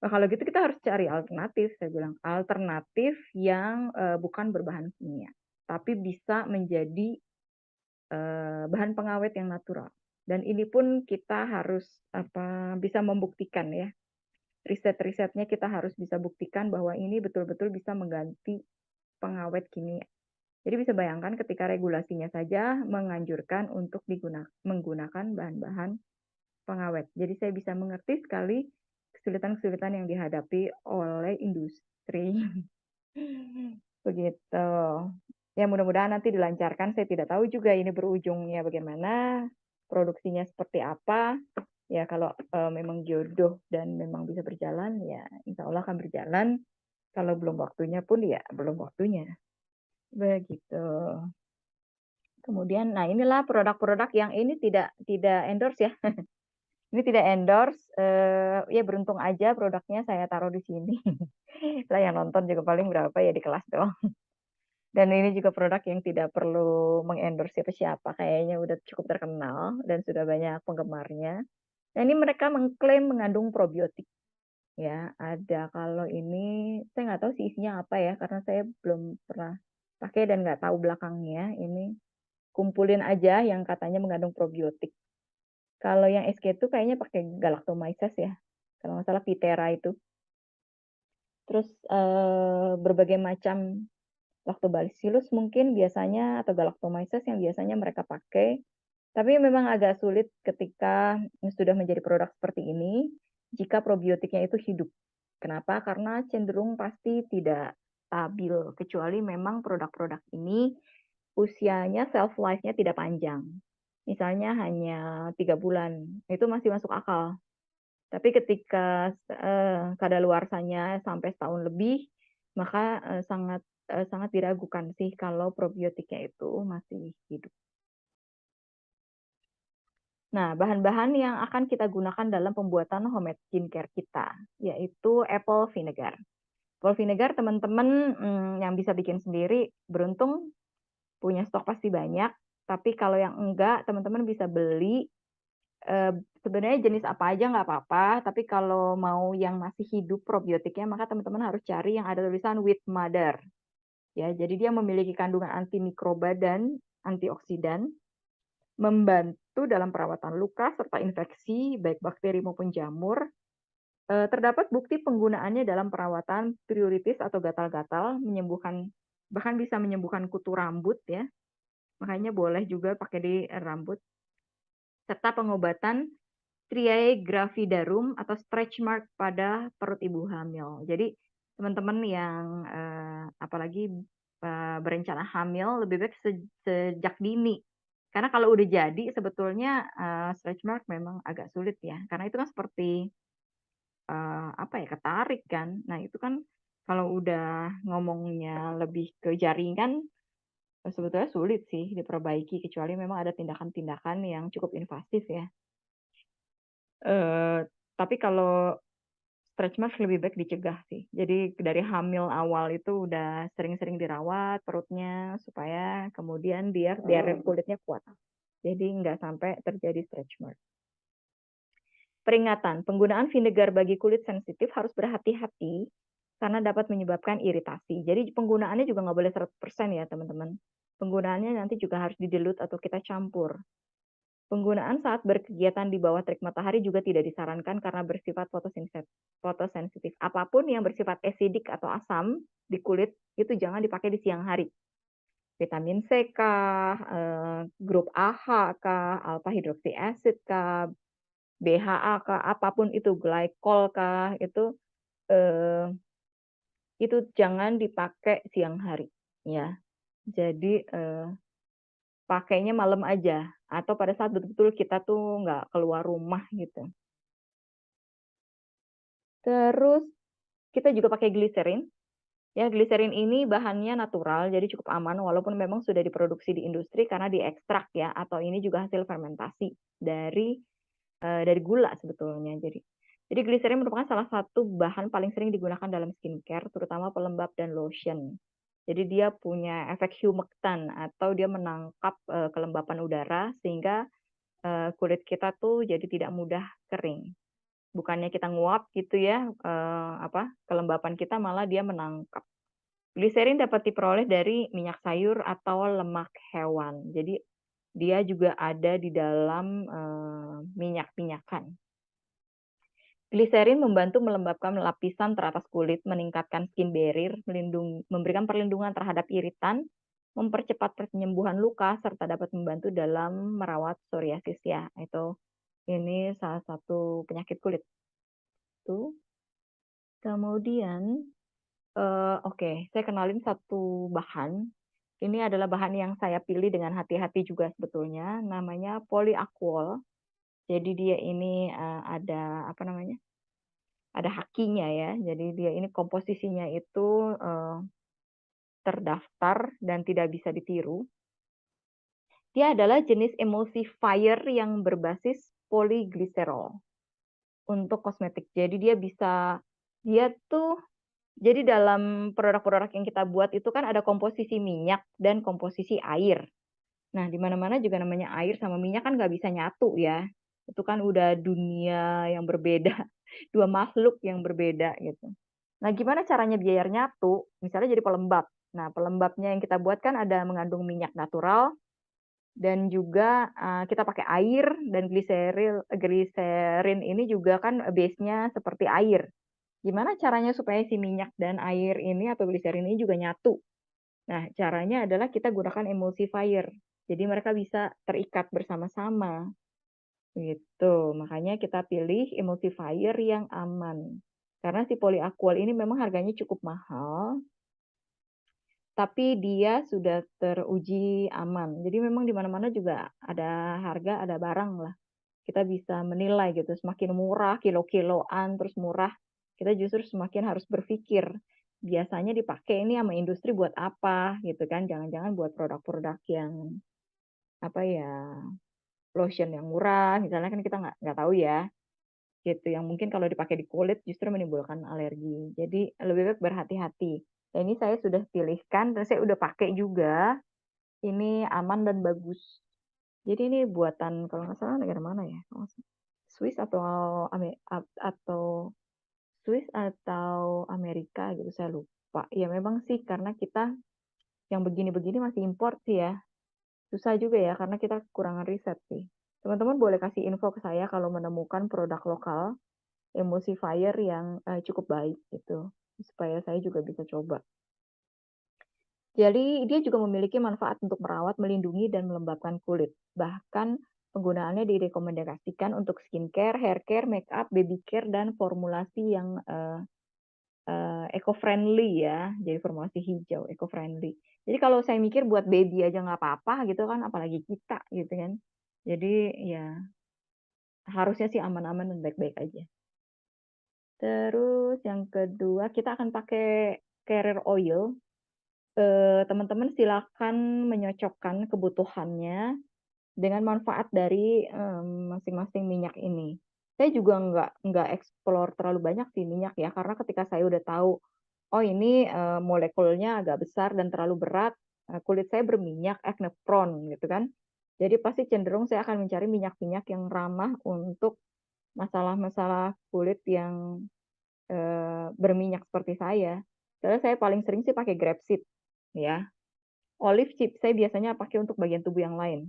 Nah, kalau gitu kita harus cari alternatif, saya bilang. Alternatif yang bukan berbahan kimia, tapi bisa menjadi bahan pengawet yang natural. Dan ini pun kita harus bisa membuktikan ya. Riset-risetnya kita harus bisa buktikan bahwa ini betul-betul bisa mengganti pengawet kimia. Jadi bisa bayangkan ketika regulasinya saja menganjurkan untuk menggunakan bahan-bahan pengawet. Jadi saya bisa mengerti sekali kesulitan-kesulitan yang dihadapi oleh industri. Begitu. Ya mudah-mudahan nanti dilancarkan. Saya tidak tahu juga ini berujungnya bagaimana, produksinya seperti apa. Ya kalau memang jodoh dan memang bisa berjalan, ya insya Allah akan berjalan. Kalau belum waktunya pun ya belum waktunya. Begitu. Kemudian, nah inilah produk-produk yang ini tidak endorse ya. Ini tidak endorse, ya beruntung aja produknya saya taruh di sini. Lah yang nonton juga paling berapa ya di kelas doang. Dan ini juga produk yang tidak perlu meng-endorse siapa-siapa, kayaknya udah cukup terkenal dan sudah banyak penggemarnya. Nah ini mereka mengklaim mengandung probiotik ya, ada kalau ini saya nggak tahu sih isinya apa ya, karena saya belum pernah pakai dan nggak tahu belakangnya, ini kumpulin aja yang katanya mengandung probiotik. Kalau yang SK2 kayaknya pakai galactomyces ya, kalau nggak salah Pitera itu. Terus, berbagai macam Lactobacillus mungkin biasanya atau Galactomyces yang biasanya mereka pakai, tapi memang agak sulit ketika sudah menjadi produk seperti ini, jika probiotiknya itu hidup. Kenapa? Karena cenderung pasti tidak stabil, kecuali memang produk-produk ini usianya shelf life-nya tidak panjang. Misalnya hanya 3 bulan, itu masih masuk akal. Tapi ketika, kadaluarsanya sampai setahun lebih, maka, sangat diragukan sih kalau probiotiknya itu masih hidup. Nah, bahan-bahan yang akan kita gunakan dalam pembuatan homemade skincare kita, yaitu apple vinegar. Apple vinegar teman-teman, yang bisa bikin sendiri beruntung punya stok pasti banyak, tapi kalau yang enggak, teman-teman bisa beli. Sebenarnya jenis apa aja nggak apa-apa, tapi kalau mau yang masih hidup probiotiknya, maka teman-teman harus cari yang ada tulisan with mother. Ya, jadi dia memiliki kandungan antimikroba dan antioksidan, membantu dalam perawatan luka serta infeksi, baik bakteri maupun jamur. Terdapat bukti penggunaannya dalam perawatan prioritis atau gatal-gatal, menyembuhkan bahkan bisa menyembuhkan kutu rambut ya, makanya boleh juga pakai di rambut, serta pengobatan Triae gravidarum atau stretch mark pada perut ibu hamil. Jadi teman-teman yang, apalagi, berencana hamil lebih baik sejak dini. Karena kalau udah jadi sebetulnya, stretch mark memang agak sulit ya, karena itu kan seperti, apa ya, ketarik kan. Nah itu kan kalau udah ngomongnya lebih ke jaringan, sebetulnya sulit sih diperbaiki, kecuali memang ada tindakan-tindakan yang cukup invasif ya. Eee, tapi kalau stretch mark lebih baik dicegah sih. Jadi dari hamil awal itu udah sering-sering dirawat perutnya supaya kemudian biar kulitnya kuat. Jadi nggak sampai terjadi stretch mark. Peringatan, penggunaan vinegar bagi kulit sensitif harus berhati-hati karena dapat menyebabkan iritasi. Jadi penggunaannya juga nggak boleh 100% ya teman-teman. Penggunaannya nanti juga harus didilut atau kita campur. Penggunaan saat berkegiatan di bawah terik matahari juga tidak disarankan karena bersifat fotosensitif. Apapun yang bersifat asidik atau asam di kulit itu jangan dipakai di siang hari. Vitamin C kah, grup AH kah, alpha hydroxy acid kah, BHA kah, apapun itu, glikol kah, eh, itu jangan dipakai siang hari, ya. Jadi pakainya malam aja atau pada saat betul-betul kita tuh nggak keluar rumah gitu. Terus kita juga pakai gliserin. Ya, gliserin ini bahannya natural, jadi cukup aman walaupun memang sudah diproduksi di industri karena diekstrak ya, atau ini juga hasil fermentasi dari gula sebetulnya. Jadi gliserin merupakan salah satu bahan paling sering digunakan dalam skincare, terutama pelembab dan lotion. Jadi dia punya efek humektan atau dia menangkap kelembapan udara sehingga kulit kita tuh jadi tidak mudah kering. Bukannya kita nguap gitu ya, kelembapan kita malah dia menangkap. Gliserin dapat diperoleh dari minyak sayur atau lemak hewan. Jadi dia juga ada di dalam minyak-minyakan. Gliserin membantu melembabkan lapisan teratas kulit, meningkatkan skin barrier, memberikan perlindungan terhadap iritan, mempercepat penyembuhan luka, serta dapat membantu dalam merawat psoriasis ya. Ini salah satu penyakit kulit. Tuh. Kemudian, oke, saya kenalin satu bahan. Ini adalah bahan yang saya pilih dengan hati-hati juga sebetulnya, namanya polyaquol. Jadi dia ini ada apa namanya? ada hakinya ya. Jadi dia ini komposisinya itu terdaftar dan tidak bisa ditiru. Dia adalah jenis emulsifier yang berbasis polyglicerol untuk kosmetik. Jadi dia tuh jadi dalam produk-produk yang kita buat itu kan ada komposisi minyak dan komposisi air. Nah, di mana-mana juga namanya air sama minyak kan nggak bisa nyatu ya. Itu kan udah dunia yang berbeda, dua makhluk yang berbeda gitu. Nah, gimana caranya biar nyatu? Misalnya jadi pelembab. Nah, pelembabnya yang kita buat kan ada mengandung minyak natural dan juga kita pakai air dan gliserin ini juga kan base-nya seperti air. Gimana caranya supaya si minyak dan air ini atau gliserin ini juga nyatu? Nah, caranya adalah kita gunakan emulsifier. Jadi mereka bisa terikat bersama-sama, gitu. Makanya kita pilih emulsifier yang aman. Karena si polyakual ini memang harganya cukup mahal, tapi dia sudah teruji aman. Jadi memang di mana-mana juga ada harga, ada barang lah. Kita bisa menilai gitu, semakin murah, kilo-kiloan, terus murah, kita justru semakin harus berpikir, biasanya dipakai ini sama industri buat apa gitu kan, jangan-jangan buat produk-produk yang, apa ya, lotion yang murah, misalnya kan kita nggak tahu ya, gitu, yang mungkin kalau dipakai di kulit justru menimbulkan alergi. Jadi lebih baik berhati-hati. Nah ini saya sudah pilihkan dan saya udah pakai juga, ini aman dan bagus. Jadi ini buatan kalau nggak salah negara mana ya? Swiss atau atau Swiss atau Amerika gitu, saya lupa. Ya memang sih karena kita yang begini-begini masih import sih ya. Susah juga ya karena kita kekurangan riset sih. Teman-teman boleh kasih info ke saya kalau menemukan produk lokal emulsifier yang cukup baik gitu, supaya saya juga bisa coba. Jadi dia juga memiliki manfaat untuk merawat, melindungi, dan melembabkan kulit. Bahkan penggunaannya direkomendasikan untuk skincare, hair care, makeup, baby care, dan formulasi yang eco-friendly ya. Jadi formulasi hijau, eco-friendly. Jadi kalau saya mikir buat baby aja nggak apa-apa gitu kan, apalagi kita gitu kan. Jadi ya harusnya sih aman-aman dan baik-baik aja. Terus yang kedua kita akan pakai carrier oil. Teman-teman silakan menyocokkan kebutuhannya dengan manfaat dari, masing-masing minyak ini. Saya juga nggak explore terlalu banyak sih minyak ya, karena ketika saya udah tahu, oh ini, molekulnya agak besar dan terlalu berat, kulit saya berminyak, acne prone gitu kan. Jadi pasti cenderung saya akan mencari minyak-minyak yang ramah untuk masalah-masalah kulit yang, berminyak seperti saya. Soalnya saya paling sering sih pakai grapeseed ya. Olive chip saya biasanya pakai untuk bagian tubuh yang lain.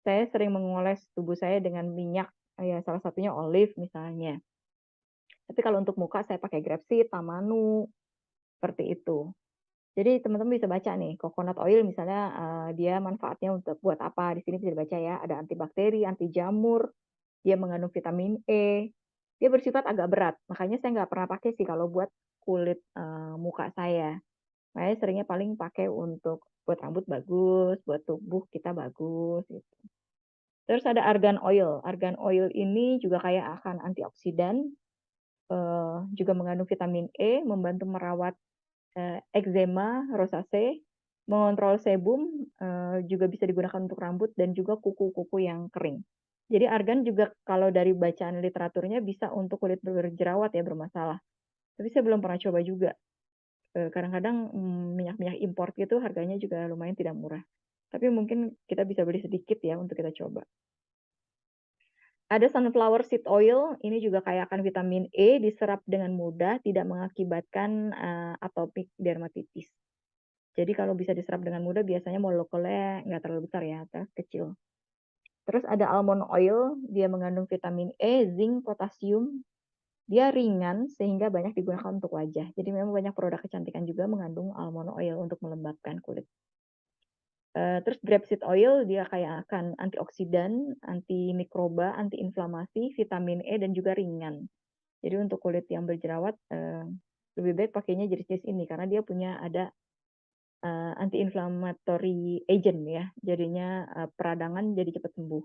Saya sering mengoles tubuh saya dengan minyak, ya salah satunya olive misalnya. Tapi kalau untuk muka saya pakai grapeseed, tamanu, seperti itu. Jadi teman-teman bisa baca nih, coconut oil misalnya, dia manfaatnya untuk buat apa, di sini bisa dibaca ya, ada antibakteri, anti jamur, dia mengandung vitamin E, dia bersifat agak berat, makanya saya nggak pernah pakai sih kalau buat kulit, muka saya. Saya seringnya paling pakai untuk buat rambut bagus, buat tubuh kita bagus, gitu. Terus ada argan oil ini juga kaya akan antioksidan, juga mengandung vitamin E, membantu merawat eksema, rosacea, mengontrol sebum, juga bisa digunakan untuk rambut dan juga kuku-kuku yang kering. Jadi argan juga kalau dari bacaan literaturnya bisa untuk kulit berjerawat ya, bermasalah. Tapi saya belum pernah coba juga. Kadang-kadang, minyak-minyak import itu harganya juga lumayan tidak murah. Tapi mungkin kita bisa beli sedikit ya untuk kita coba. Ada sunflower seed oil, ini juga kaya akan vitamin E, diserap dengan mudah, tidak mengakibatkan, atopic dermatitis. Jadi kalau bisa diserap dengan mudah biasanya molekulnya nggak terlalu besar ya, kecil. Terus ada almond oil, dia mengandung vitamin E, zinc, potasium, dia ringan sehingga banyak digunakan untuk wajah. Jadi memang banyak produk kecantikan juga mengandung almond oil untuk melembabkan kulit. Terus grapeseed oil dia kaya akan antioksidan, antimikroba, antiinflamasi, vitamin E, dan juga ringan. Jadi untuk kulit yang berjerawat, lebih baik pakainya jenis-jenis ini karena dia punya ada anti-inflammatory agent ya, jadinya, peradangan jadi cepat sembuh.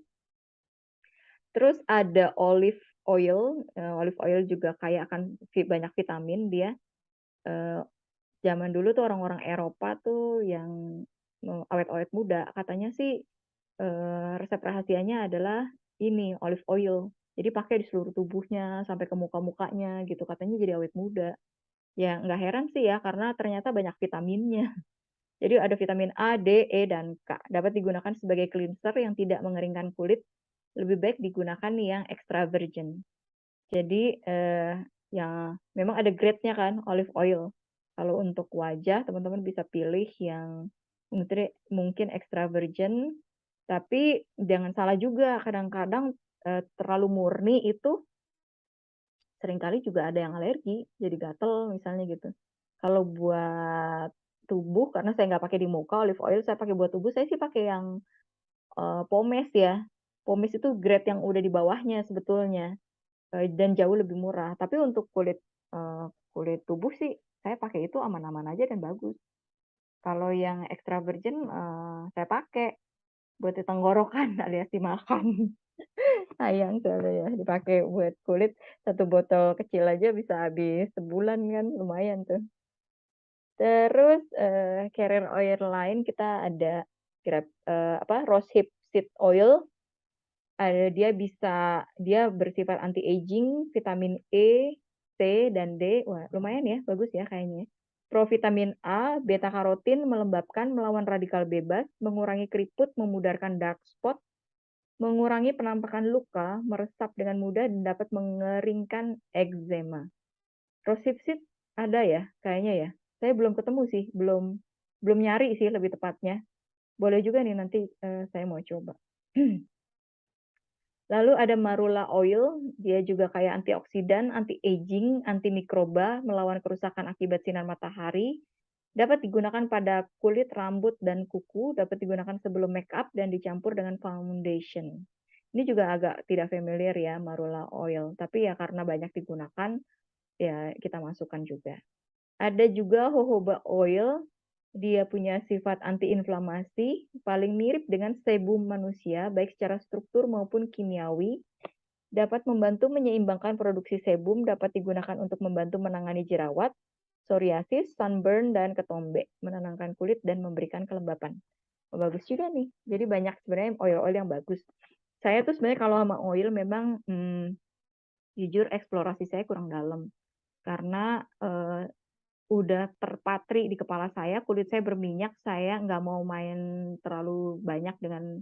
Terus ada olive olive oil juga kaya akan banyak vitamin dia. Eee, Zaman dulu tuh orang-orang Eropa tuh yang awet-awet muda, katanya sih, resep rahasianya adalah ini, olive oil. Jadi pakai di seluruh tubuhnya, sampai ke muka-mukanya gitu, katanya jadi awet muda. Ya nggak heran sih ya, karena ternyata banyak vitaminnya. Jadi ada vitamin A, D, E, dan K. Dapat digunakan sebagai cleanser yang tidak mengeringkan kulit, lebih baik digunakan yang extra virgin. Jadi, yang memang ada grade-nya kan olive oil. Kalau untuk wajah teman-teman bisa pilih yang mungkin extra virgin, tapi jangan salah juga kadang-kadang, terlalu murni itu seringkali juga ada yang alergi, jadi gatel misalnya gitu. Kalau buat tubuh karena saya nggak pakai di muka olive oil, saya pakai buat tubuh, saya sih pakai yang, pomace ya. Pomace itu grade yang udah di bawahnya sebetulnya. Dan jauh lebih murah. Tapi untuk kulit tubuh sih saya pakai itu aman-aman aja dan bagus. Kalau yang extra virgin, saya pakai buat di tenggorokan alias dimakan. Sayang soalnya ya, dipakai buat kulit, satu botol kecil aja bisa habis sebulan kan, lumayan tuh. Terus, carrier oil lain kita ada rosehip seed oil. Dia bersifat anti-aging, vitamin E, C, dan D. Wah, lumayan ya, bagus ya kayaknya. Provitamin A, beta karotin melembabkan, melawan radikal bebas, mengurangi keriput, memudarkan dark spot, mengurangi penampakan luka, meresap dengan mudah, dan dapat mengeringkan eczema. Rosehip ada ya, kayaknya ya. Saya belum ketemu sih, belum belum nyari sih lebih tepatnya. Boleh juga nih nanti, saya mau coba. Lalu ada marula oil, dia juga kayak antioksidan, anti-aging, antimikroba, melawan kerusakan akibat sinar matahari. Dapat digunakan pada kulit, rambut, dan kuku, dapat digunakan sebelum make up dan dicampur dengan foundation. Ini juga agak tidak familiar ya, marula oil, tapi ya karena banyak digunakan, ya kita masukkan juga. Ada juga jojoba oil, dia punya sifat antiinflamasi, paling mirip dengan sebum manusia, baik secara struktur maupun kimiawi. Dapat membantu menyeimbangkan produksi sebum, dapat digunakan untuk membantu menangani jerawat, psoriasis, sunburn, dan ketombe, menenangkan kulit dan memberikan kelembapan. Oh, bagus juga nih. Jadi banyak sebenarnya oil-oil yang bagus. Saya tuh sebenarnya kalau sama oil memang jujur eksplorasi saya kurang dalam. Karena udah terpatri di kepala saya, kulit saya berminyak, saya nggak mau main terlalu banyak dengan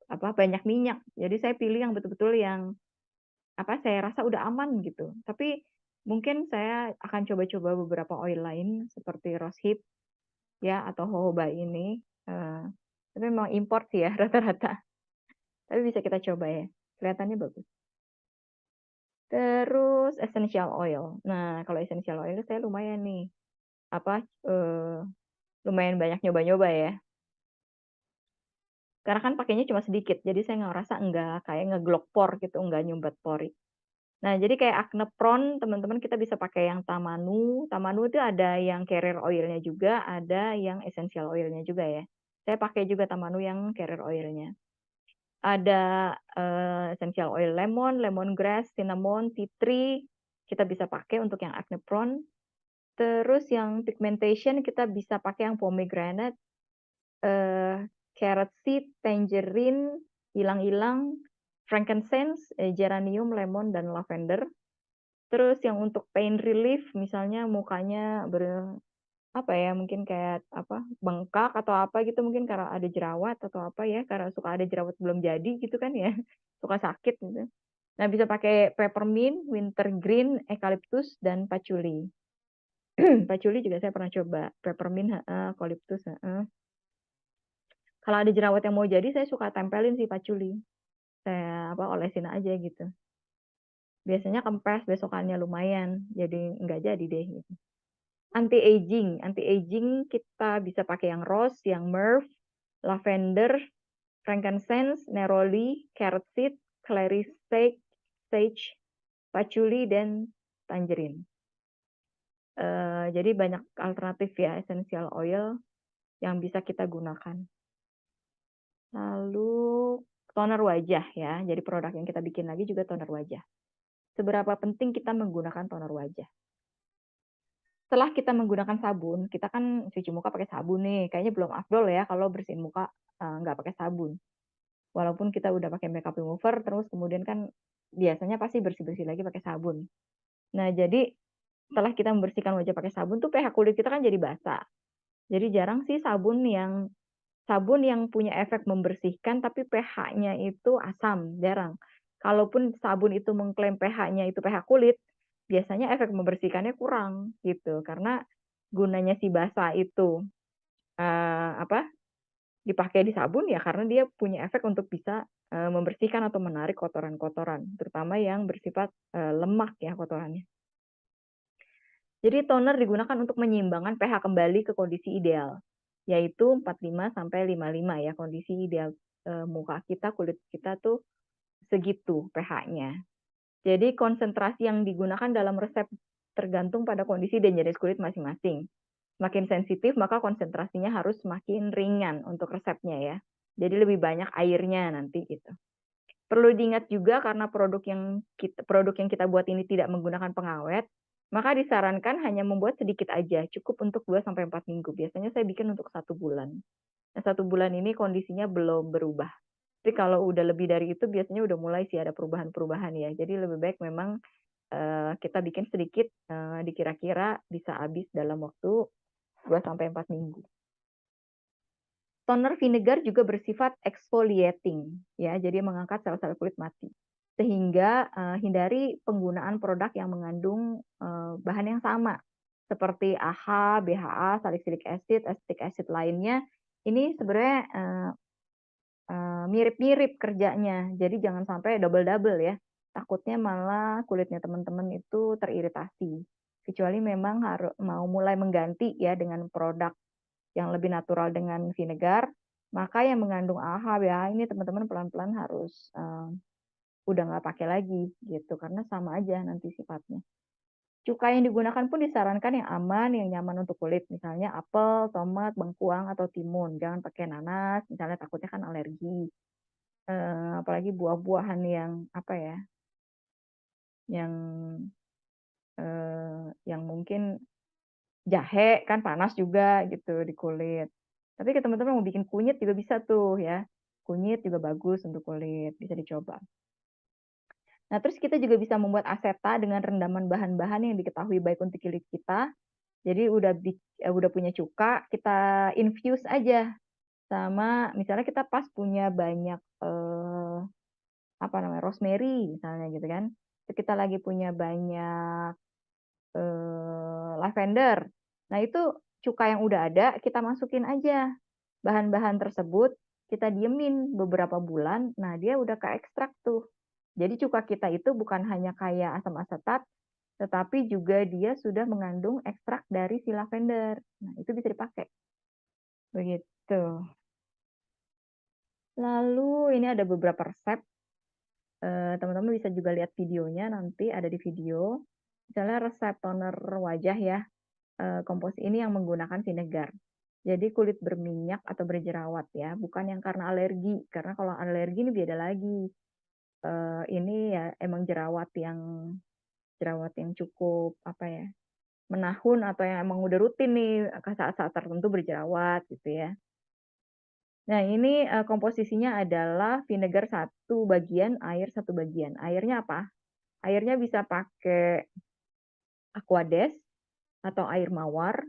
banyak minyak. Jadi saya pilih yang betul-betul yang saya rasa udah aman gitu. Tapi mungkin saya akan coba-coba beberapa oil lain seperti rosehip ya atau jojoba ini. Tapi memang import sih ya rata-rata. Tapi bisa kita coba ya. Kelihatannya bagus. Terus essential oil. Nah, kalau essential oil saya lumayan nih. Lumayan banyak nyoba-nyoba ya. Karena kan pakainya cuma sedikit, jadi saya ngerasa enggak kayak ngeglok por gitu, enggak nyumbat pori. Nah, jadi kayak acne prone teman-teman kita bisa pakai yang Tamanu. Tamanu itu ada yang carrier oil-nya juga, ada yang essential oil-nya juga ya. Saya pakai juga Tamanu yang carrier oil-nya. Ada essential oil lemon, lemongrass, cinnamon, tea tree. Kita bisa pakai untuk yang acne prone. Terus yang pigmentation kita bisa pakai yang pomegranate, carrot seed, tangerine, ilang-ilang, frankincense, geranium, lemon, dan lavender. Terus yang untuk pain relief, misalnya mukanya mungkin kayak bengkak atau apa gitu, mungkin karena ada jerawat atau apa ya, karena suka ada jerawat belum jadi gitu kan ya, suka sakit gitu. Nah, bisa pakai peppermint, wintergreen, eucalyptus, dan patchouli. Patchouli juga saya pernah coba, peppermint, eucalyptus, Kalau ada jerawat yang mau jadi, saya suka tempelin sih patchouli. Saya olesin aja gitu. Biasanya kempes, besokannya lumayan, jadi nggak jadi deh gitu. Anti-aging kita bisa pakai yang rose, yang myrrh, lavender, frankincense, neroli, carrot seed, clary sage, patchouli, dan tangerine. Jadi banyak alternatif ya essential oil yang bisa kita gunakan. Lalu toner wajah ya. Jadi produk yang kita bikin lagi juga toner wajah. Seberapa penting kita menggunakan toner wajah? Setelah kita menggunakan sabun, kita kan cuci muka pakai sabun nih. Kayaknya belum afdol ya kalau bersihin muka nggak pakai sabun. Walaupun kita udah pakai makeup remover, terus kemudian kan biasanya pasti bersih-bersih lagi pakai sabun. Nah, jadi setelah kita membersihkan wajah pakai sabun tuh pH kulit kita kan jadi basah. Jadi jarang sih sabun yang punya efek membersihkan tapi pH-nya itu asam, jarang. Kalaupun sabun itu mengklaim pH-nya itu pH kulit, biasanya efek membersihkannya kurang gitu. Karena gunanya si basa itu apa? Dipakai di sabun ya karena dia punya efek untuk bisa membersihkan atau menarik kotoran-kotoran, terutama yang bersifat lemak ya kotorannya. Jadi toner digunakan untuk menyeimbangkan pH kembali ke kondisi ideal, yaitu 45 sampai 55 ya, kondisi ideal muka kita, kulit kita tuh segitu pH-nya. Jadi konsentrasi yang digunakan dalam resep tergantung pada kondisi dan jenis kulit masing-masing. Semakin sensitif maka konsentrasinya harus semakin ringan untuk resepnya ya. Jadi lebih banyak airnya nanti gitu. Perlu diingat juga karena produk yang kita buat ini tidak menggunakan pengawet, maka disarankan hanya membuat sedikit aja, cukup untuk 2-4 minggu. Biasanya saya bikin untuk 1 bulan. Nah, 1 bulan ini kondisinya belum berubah. Tapi kalau udah lebih dari itu biasanya udah mulai sih ada perubahan-perubahan ya. Jadi lebih baik memang kita bikin sedikit, dikira-kira bisa habis dalam waktu 2-4 minggu. Toner vinegar juga bersifat exfoliating, ya, jadi mengangkat sel-sel kulit mati. Sehingga hindari penggunaan produk yang mengandung bahan yang sama, seperti AHA, BHA, salicylic acid, acetic acid lainnya. Ini sebenarnya mirip-mirip kerjanya, jadi jangan sampai double-double ya. Takutnya malah kulitnya teman-teman itu teriritasi. Kecuali memang mau mulai mengganti ya dengan produk yang lebih natural dengan vinegar, maka yang mengandung AHA, BHA ini teman-teman pelan-pelan harus udah nggak pakai lagi gitu, karena sama aja nanti sifatnya. Cuka yang digunakan pun disarankan yang aman, yang nyaman untuk kulit, misalnya apel, tomat, bengkuang, atau timun. Jangan pakai nanas, misalnya takutnya kan alergi. Apalagi buah-buahan yang apa ya, yang yang mungkin jahe kan panas juga gitu di kulit. Tapi ke teman-teman mau bikin kunyit juga bisa tuh ya. Kunyit juga bagus untuk kulit, bisa dicoba. Nah, terus kita juga bisa membuat aseta dengan rendaman bahan-bahan yang diketahui baik untuk kulit kita. Jadi udah punya cuka, kita infuse aja sama misalnya kita pas punya banyak apa namanya rosemary misalnya gitu kan. Terus kita lagi punya banyak lavender. Nah, itu cuka yang udah ada kita masukin aja. Bahan-bahan tersebut kita diemin beberapa bulan, nah dia udah keekstrak tuh. Jadi cuka kita itu bukan hanya kayak asam asetat, tetapi juga dia sudah mengandung ekstrak dari si lavender. Nah, itu bisa dipakai. Begitu. Lalu ini ada beberapa resep. Teman-teman bisa juga lihat videonya nanti ada di video. Misalnya resep toner wajah ya. Kompos ini yang menggunakan vinegar. Jadi kulit berminyak atau berjerawat ya, bukan yang karena alergi. Karena kalau alergi ini beda lagi. Ini ya emang jerawat yang cukup apa ya, menahun atau yang emang udah rutin nih saat-saat tertentu berjerawat gitu ya. Nah, ini komposisinya adalah vinegar 1 bagian, air 1 bagian. Airnya apa? Airnya bisa pakai Aquades atau air mawar,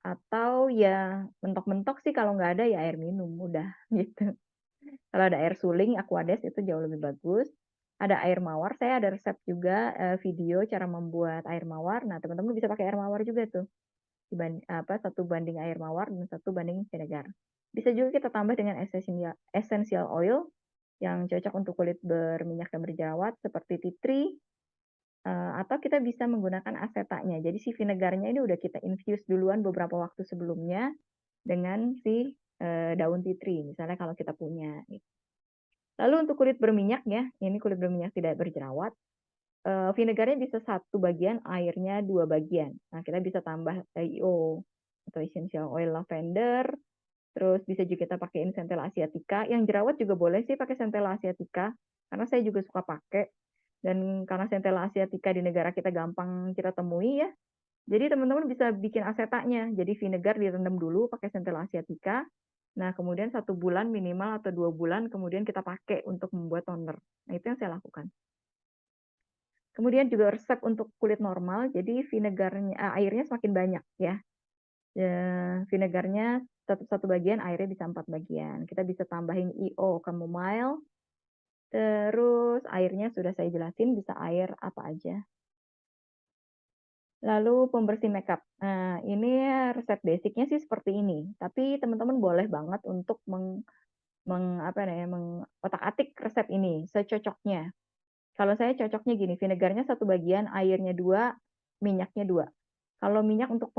atau ya mentok-mentok sih kalau nggak ada ya air minum, udah gitu. Kalau ada air suling, Aquades itu jauh lebih bagus. Ada air mawar, saya ada resep juga video cara membuat air mawar. Nah, teman-teman bisa pakai air mawar juga tuh. 1 banding air mawar dan 1 banding vinegar. Bisa juga kita tambah dengan essential oil yang cocok untuk kulit berminyak dan berjerawat seperti tea tree, atau kita bisa menggunakan asetanya. Jadi si vinegarnya ini udah kita infuse duluan beberapa waktu sebelumnya dengan si daun tea tree, misalnya kalau kita punya. Lalu untuk kulit berminyak ya, ini kulit berminyak tidak berjerawat, vinegarnya bisa 1 bagian, airnya 2 bagian. Nah, kita bisa tambah EO atau essential oil lavender, Terus bisa juga kita pakein Centella asiatica, yang jerawat juga boleh sih pakai Centella asiatica, karena saya juga suka pakai. Dan karena Centella asiatica di negara kita gampang kita temui ya, jadi teman-teman bisa bikin asetanya. Jadi vinegar direndam dulu pakai Centella asiatica. Nah, kemudian 1 bulan minimal atau 2 bulan, kemudian kita pakai untuk membuat toner. Nah, itu yang saya lakukan. Kemudian juga resep untuk kulit normal, jadi airnya semakin banyak ya. Vinegarnya tetap 1 bagian, airnya bisa 4 bagian. Kita bisa tambahin IO chamomile, terus airnya sudah saya jelasin bisa air apa aja. Lalu pembersih makeup. Nah, ini resep basicnya sih seperti ini. Tapi teman-teman boleh banget untuk mengotak-atik resep ini secocoknya. Kalau saya cocoknya gini, vinegarnya 1 bagian, airnya 2, minyaknya 2. Kalau minyak untuk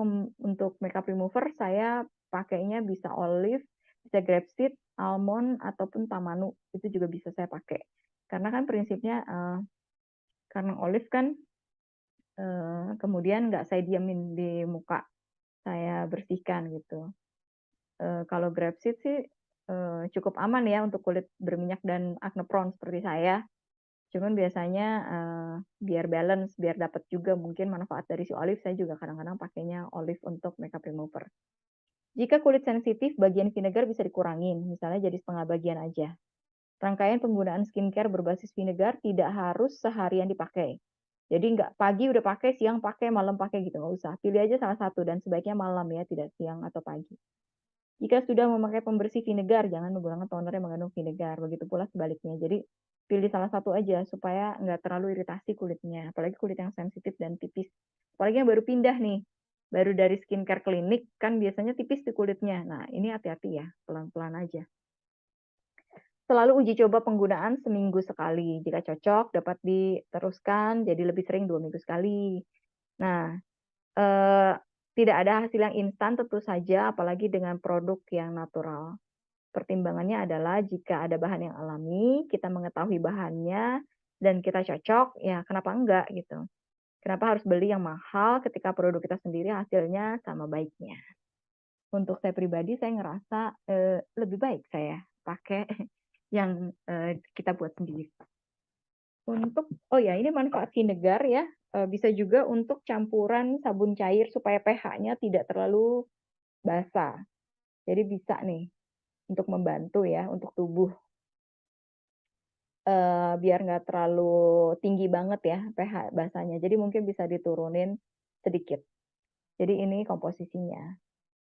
makeup remover saya pakainya bisa olive, bisa grapeseed, almond ataupun tamanu. Itu juga bisa saya pakai. Karena kan prinsipnya karena olive kan kemudian nggak saya diamin di muka, saya bersihkan gitu. Kalau grapeseed sih cukup aman ya untuk kulit berminyak dan acne prone seperti saya. Cuman biasanya biar balance, biar dapat juga mungkin manfaat dari si olive, saya juga kadang-kadang pakainya olive untuk makeup remover. Jika kulit sensitif, bagian vinegar bisa dikurangin, misalnya jadi setengah bagian aja. Rangkaian penggunaan skincare berbasis vinegar tidak harus seharian dipakai. Jadi nggak pagi udah pakai, siang pakai, malam pakai gitu, nggak usah. Pilih aja salah satu dan sebaiknya malam ya, tidak siang atau pagi. Jika sudah memakai pembersih vinegar, jangan menggunakan toner yang mengandung vinegar. Begitu pula sebaliknya. Jadi pilih salah satu aja supaya nggak terlalu iritasi kulitnya. Apalagi kulit yang sensitif dan tipis. Apalagi yang baru pindah nih. Baru dari skincare klinik kan biasanya tipis di kulitnya. Nah ini hati-hati ya, pelan-pelan aja. Selalu uji coba penggunaan seminggu sekali. Jika cocok, dapat diteruskan jadi lebih sering 2 minggu sekali. Nah, tidak ada hasil yang instan tentu saja, apalagi dengan produk yang natural. Pertimbangannya adalah jika ada bahan yang alami, kita mengetahui bahannya, dan kita cocok, ya kenapa enggak gitu. Kenapa harus beli yang mahal ketika produk kita sendiri hasilnya sama baiknya. Untuk saya pribadi, saya ngerasa lebih baik saya pakai yang kita buat sendiri. Oh ya, ini manfaat vinegar ya. Bisa juga untuk campuran sabun cair supaya pH-nya tidak terlalu basah. Jadi bisa nih untuk membantu ya untuk tubuh biar nggak terlalu tinggi banget ya pH basahnya. Jadi mungkin bisa diturunin sedikit. Jadi ini komposisinya.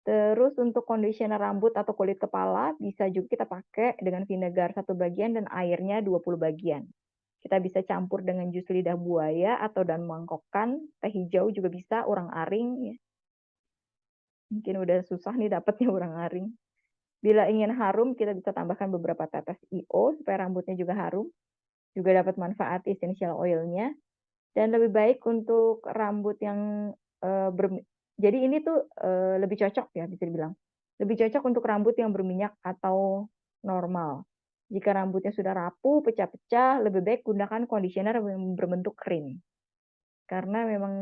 Terus untuk conditioner rambut atau kulit kepala bisa juga kita pakai dengan vinegar 1 bagian dan airnya 20 bagian. Kita bisa campur dengan jus lidah buaya atau daun mangkokan, teh hijau juga bisa, urang-aring ya. Mungkin udah susah nih dapatnya urang-aring. Bila ingin harum, kita bisa tambahkan beberapa tetes IO supaya rambutnya juga harum. Juga dapat manfaat essential oil-nya. Dan lebih baik untuk rambut yang jadi ini tuh lebih cocok ya bisa dibilang. Lebih cocok untuk rambut yang berminyak atau normal. Jika rambutnya sudah rapuh, pecah-pecah, lebih baik gunakan conditioner yang berbentuk krim. Karena memang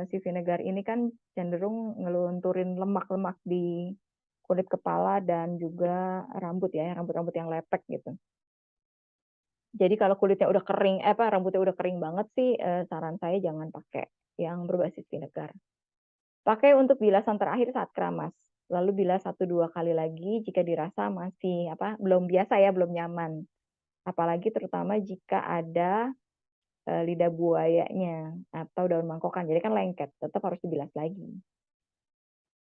si vinegar ini kan cenderung ngelunturin lemak-lemak di kulit kepala dan juga rambut ya, rambut-rambut yang lepek gitu. Jadi kalau kulitnya udah kering, rambutnya udah kering banget sih, saran saya jangan pakai yang berbasis vinegar. Pakai untuk bilasan terakhir saat keramas, lalu bilas 1-2 kali lagi jika dirasa masih belum biasa ya, belum nyaman. Apalagi terutama jika ada lidah buayanya atau daun mangkokan, jadi kan lengket, tetap harus dibilas lagi.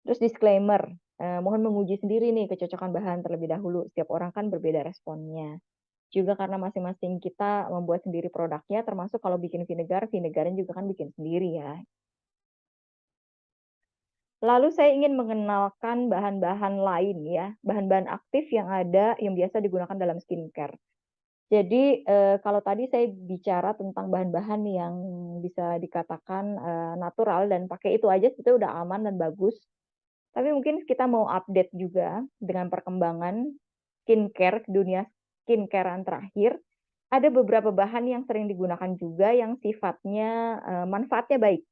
Terus disclaimer, mohon menguji sendiri nih kecocokan bahan terlebih dahulu, setiap orang kan berbeda responnya. Juga karena masing-masing kita membuat sendiri produknya, termasuk kalau bikin vinegar, vinegarnya juga kan bikin sendiri ya. Lalu saya ingin mengenalkan bahan-bahan lain ya, bahan-bahan aktif yang ada yang biasa digunakan dalam skincare. Jadi kalau tadi saya bicara tentang bahan-bahan yang bisa dikatakan natural dan pakai itu aja sebetulnya udah aman dan bagus. Tapi mungkin kita mau update juga dengan perkembangan skincare, dunia skincarean terakhir. Ada beberapa bahan yang sering digunakan juga yang sifatnya manfaatnya baik.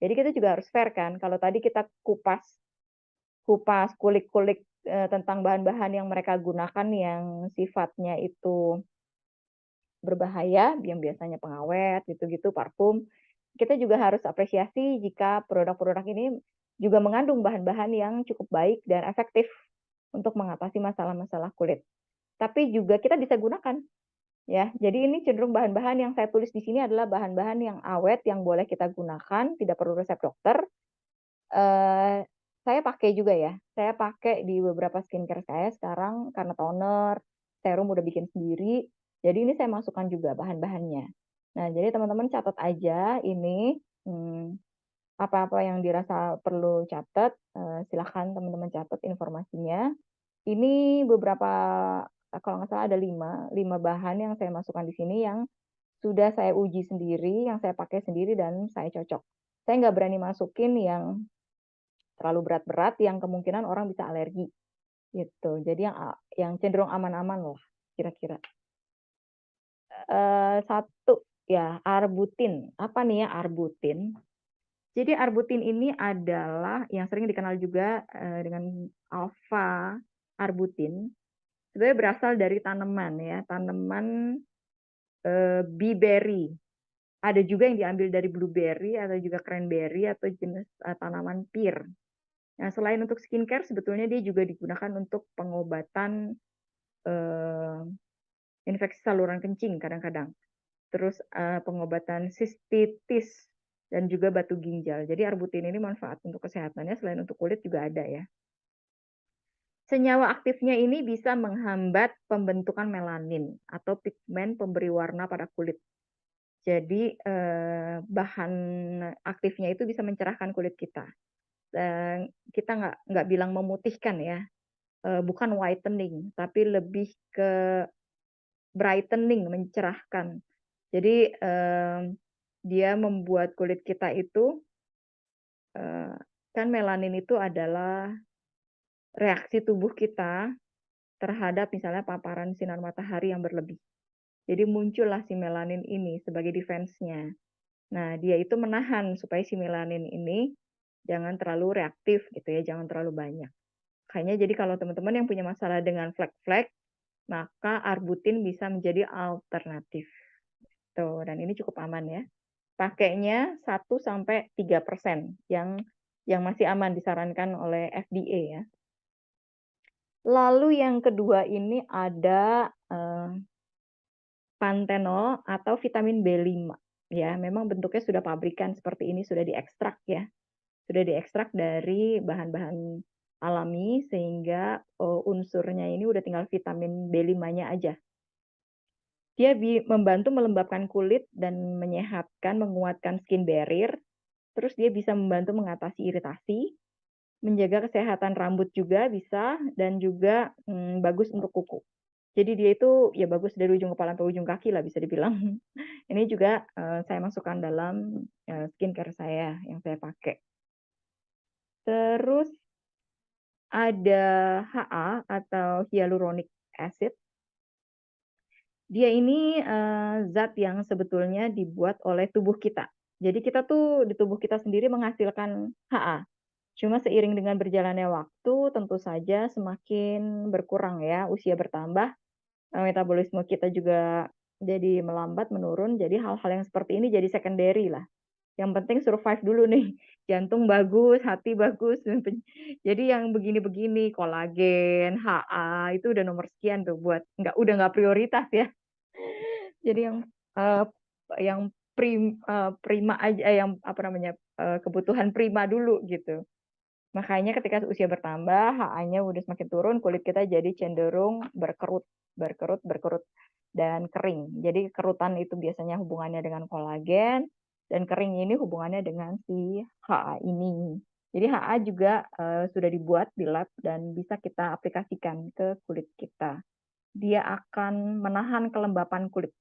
Jadi kita juga harus fair kan, kalau tadi kita kupas kulik-kulik tentang bahan-bahan yang mereka gunakan yang sifatnya itu berbahaya, yang biasanya pengawet gitu-gitu, parfum. Kita juga harus apresiasi jika produk-produk ini juga mengandung bahan-bahan yang cukup baik dan efektif untuk mengatasi masalah-masalah kulit. Tapi juga kita bisa gunakan, ya. Jadi ini cenderung bahan-bahan yang saya tulis di sini adalah bahan-bahan yang awet yang boleh kita gunakan, tidak perlu resep dokter. Eee, saya pakai juga ya, saya pakai di beberapa skincare saya sekarang karena toner, serum udah bikin sendiri, jadi ini saya masukkan juga bahan-bahannya. Nah, jadi teman-teman catat aja ini, apa-apa yang dirasa perlu catat, silahkan teman-teman catat informasinya. Ini beberapa, kalau nggak salah ada 5 bahan yang saya masukkan di sini yang sudah saya uji sendiri, yang saya pakai sendiri dan saya cocok. Saya nggak berani masukin yang terlalu berat-berat yang kemungkinan orang bisa alergi, gitu. Jadi yang cenderung aman-aman lah kira-kira. 1 ya, arbutin. Apa nih ya arbutin? Jadi arbutin ini adalah yang sering dikenal juga, dengan alpha arbutin, sebenarnya berasal dari tanaman ya, tanaman, bee berry. Ada juga yang diambil dari blueberry, ada juga cranberry atau jenis, tanaman pir. Nah, selain untuk skincare sebetulnya dia juga digunakan untuk pengobatan, eee, infeksi saluran kencing kadang-kadang. Terus, pengobatan sistitis dan juga batu ginjal. Jadi arbutin ini manfaat untuk kesehatannya selain untuk kulit juga ada ya. Senyawa aktifnya ini bisa menghambat pembentukan melanin atau pigmen pemberi warna pada kulit. Jadi, bahan aktifnya itu bisa mencerahkan kulit kita. Dan kita nggak bilang memutihkan ya, bukan whitening, tapi lebih ke brightening, mencerahkan. Jadi, dia membuat kulit kita itu, eee, kan melanin itu adalah reaksi tubuh kita terhadap misalnya paparan sinar matahari yang berlebih. Jadi muncullah si melanin ini sebagai defense-nya. Nah, dia itu menahan supaya si melanin ini jangan terlalu reaktif gitu ya, jangan terlalu banyak. Makanya jadi kalau teman-teman yang punya masalah dengan flek-flek, maka arbutin bisa menjadi alternatif. Tuh, dan ini cukup aman ya. Pakainya 1 sampai 3% yang masih aman disarankan oleh FDA ya. Lalu yang kedua ini ada, pantenol atau vitamin B5 ya. Memang bentuknya sudah pabrikan seperti ini, sudah diekstrak ya. Sudah diekstrak dari bahan-bahan alami sehingga, unsurnya ini udah tinggal vitamin B5-nya aja. Dia membantu melembabkan kulit dan menyehatkan, menguatkan skin barrier, terus dia bisa membantu mengatasi iritasi, menjaga kesehatan rambut juga bisa, dan juga, bagus untuk kuku. Jadi dia itu ya bagus dari ujung kepala sampai ujung kaki lah bisa dibilang. Ini juga, saya masukkan dalam, skincare saya yang saya pakai. Terus ada HA atau hyaluronic acid. Dia ini, zat yang sebetulnya dibuat oleh tubuh kita. Jadi kita tuh di tubuh kita sendiri menghasilkan HA. Cuma seiring dengan berjalannya waktu tentu saja semakin berkurang ya, usia bertambah, metabolisme kita juga jadi melambat, menurun, jadi hal-hal yang seperti ini jadi secondary lah. Yang penting survive dulu nih, jantung bagus, hati bagus, jadi yang begini-begini, kolagen, HA, itu udah nomor sekian tuh udah nggak prioritas ya. Jadi eee, yang prima aja yang apa namanya, kebutuhan prima dulu gitu. Makanya ketika usia bertambah, HA-nya udah semakin turun, kulit kita jadi cenderung berkerut berkerut berkerut, dan kering. Jadi kerutan itu biasanya hubungannya dengan kolagen, dan kering ini hubungannya dengan si HA ini. Jadi HA juga, sudah dibuat di lab dan bisa kita aplikasikan ke kulit kita. Dia akan menahan kelembapan kulit.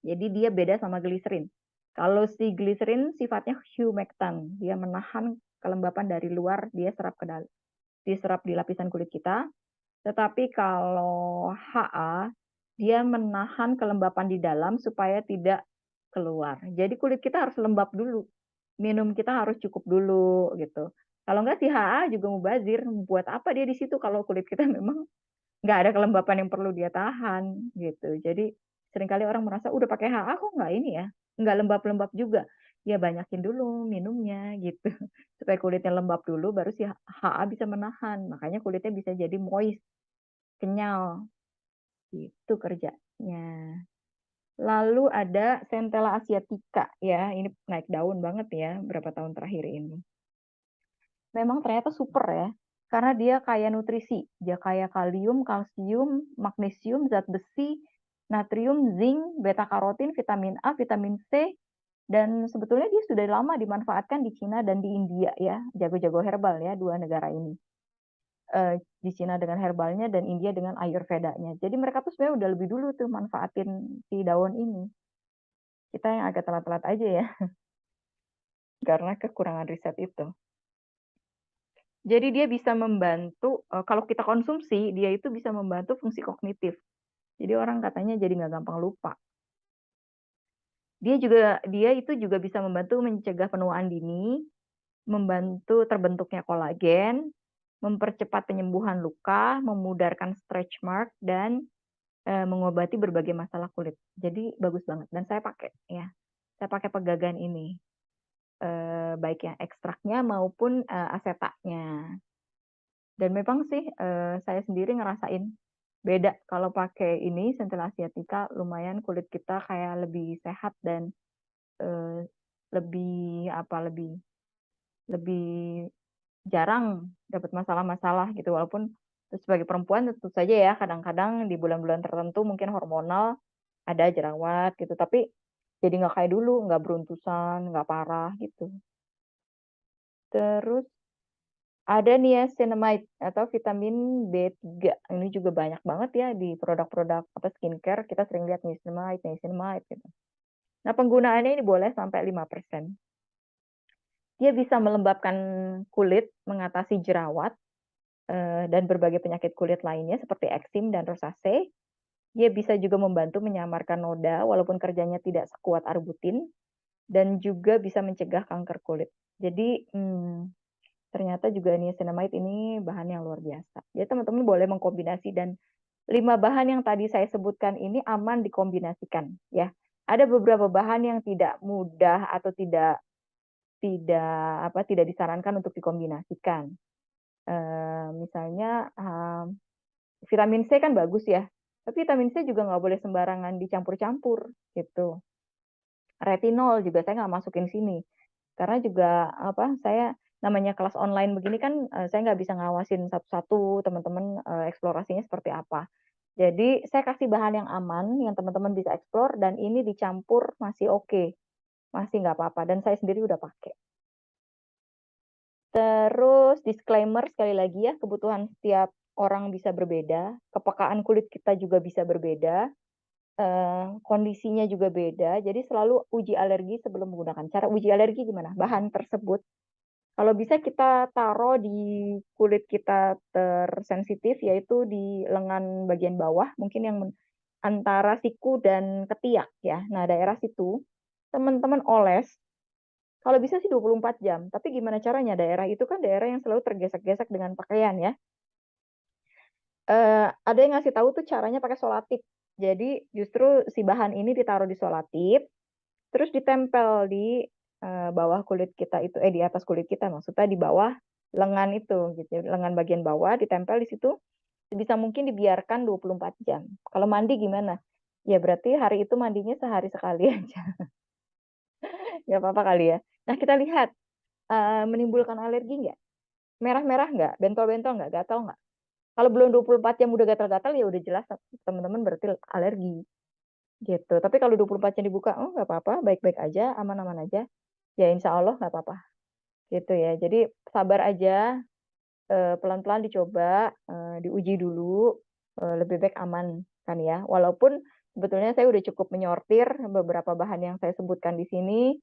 Jadi dia beda sama gliserin. Kalau si gliserin sifatnya humectant, dia menahan kelembapan dari luar, dia diserap di lapisan kulit kita. Tetapi kalau HA, dia menahan kelembapan di dalam supaya tidak keluar. Jadi kulit kita harus lembab dulu, minum kita harus cukup dulu gitu. Kalau nggak si HA juga mubazir, buat apa dia di situ kalau kulit kita memang nggak ada kelembapan yang perlu dia tahan gitu. Jadi seringkali orang merasa udah pakai HA kok nggak ini ya, nggak lembab-lembab juga. Ya banyakin dulu minumnya gitu supaya kulitnya lembab dulu baru si HA bisa menahan. Makanya kulitnya bisa jadi moist, kenyal gitu kerjanya. Lalu ada Centella asiatica ya, ini naik daun banget ya berapa tahun terakhir ini. Memang ternyata super ya, karena dia kaya nutrisi. Dia kaya kalium, kalsium, magnesium, zat besi, natrium, zinc, beta karotin, vitamin A, vitamin C, dan sebetulnya dia sudah lama dimanfaatkan di Cina dan di India ya, jago-jago herbal ya, dua negara ini. Di Cina dengan herbalnya dan India dengan Ayurvedanya. Jadi mereka tuh sebenarnya udah lebih dulu tuh manfaatin si daun ini. Kita yang agak telat-telat aja ya, karena kekurangan riset itu. Jadi dia bisa membantu, kalau kita konsumsi, dia itu bisa membantu fungsi kognitif. Jadi orang katanya jadi nggak gampang lupa. Dia itu juga bisa membantu mencegah penuaan dini, membantu terbentuknya kolagen, mempercepat penyembuhan luka, memudarkan stretch mark, dan mengobati berbagai masalah kulit. Jadi bagus banget dan saya pakai ya. Saya pakai pegagan ini, baik yang ekstraknya maupun asetaknya. Dan memang sih, saya sendiri ngerasain beda kalau pakai ini Centella asiatica, lumayan kulit kita kayak lebih sehat dan, eee, lebih apa, lebih lebih jarang dapat masalah-masalah gitu. Walaupun sebagai perempuan tentu saja ya kadang-kadang di bulan-bulan tertentu mungkin hormonal ada jerawat gitu, tapi jadi nggak kayak dulu, nggak beruntusan, nggak parah gitu. Terus ada niacinamide atau vitamin B3. Ini juga banyak banget ya di produk-produk apa skincare, kita sering lihat niacinamide niacinamide gitu. Nah, penggunaannya ini boleh sampai 5%. Dia bisa melembabkan kulit, mengatasi jerawat, dan berbagai penyakit kulit lainnya seperti eksim dan rosacea. Dia bisa juga membantu menyamarkan noda walaupun kerjanya tidak sekuat arbutin, dan juga bisa mencegah kanker kulit. Jadi, ternyata juga niacinamide ini bahan yang luar biasa. Jadi teman-teman boleh mengkombinasi dan 5 bahan yang tadi saya sebutkan ini aman dikombinasikan ya. Ada beberapa bahan yang tidak mudah atau tidak disarankan untuk dikombinasikan. Misalnya, vitamin C kan bagus ya, tapi vitamin C juga nggak boleh sembarangan dicampur-campur gitu. Retinol juga saya nggak masukin sini. Karena juga apa, saya namanya kelas online begini kan, saya nggak bisa ngawasin satu-satu teman-teman, eksplorasinya seperti apa. Jadi saya kasih bahan yang aman, yang teman-teman bisa eksplor dan ini dicampur masih oke, masih nggak apa-apa dan saya sendiri udah pakai. Terus disclaimer sekali lagi ya, kebutuhan setiap orang bisa berbeda, kepekaan kulit kita juga bisa berbeda, kondisinya juga beda, jadi selalu uji alergi sebelum menggunakan. Cara uji alergi gimana? Bahan tersebut kalau bisa kita taruh di kulit kita tersensitif, yaitu di lengan bagian bawah, mungkin yang antara siku dan ketiak ya. Nah, daerah situ, teman-teman oles, kalau bisa sih 24 jam, tapi gimana caranya? Daerah itu kan daerah yang selalu tergesek-gesek dengan pakaian ya. Ada yang ngasih tahu tuh caranya pakai solatip. Jadi justru si bahan ini ditaruh di solatip, terus ditempel di, bawah kulit kita itu di atas kulit kita maksudnya di bawah lengan itu gitu, lengan bagian bawah ditempel di situ, sebisa mungkin dibiarkan 24 jam. Kalau mandi gimana? Ya berarti hari itu mandinya sehari sekali aja, nggak apa-apa kali ya. Nah kita lihat, menimbulkan alergi nggak? Merah-merah nggak? Bentol-bentol nggak? Gatal nggak? Kalau belum 24 jam udah gatal-gatal ya udah jelas teman-teman berarti alergi, gitu. Tapi kalau 24 jam dibuka, oh nggak apa-apa, baik-baik aja, aman-aman aja, ya insya Allah nggak apa-apa. Gitu ya. Jadi sabar aja, pelan-pelan dicoba, diuji dulu, lebih baik aman kan ya. Walaupun sebetulnya saya udah cukup menyortir beberapa bahan yang saya sebutkan di sini,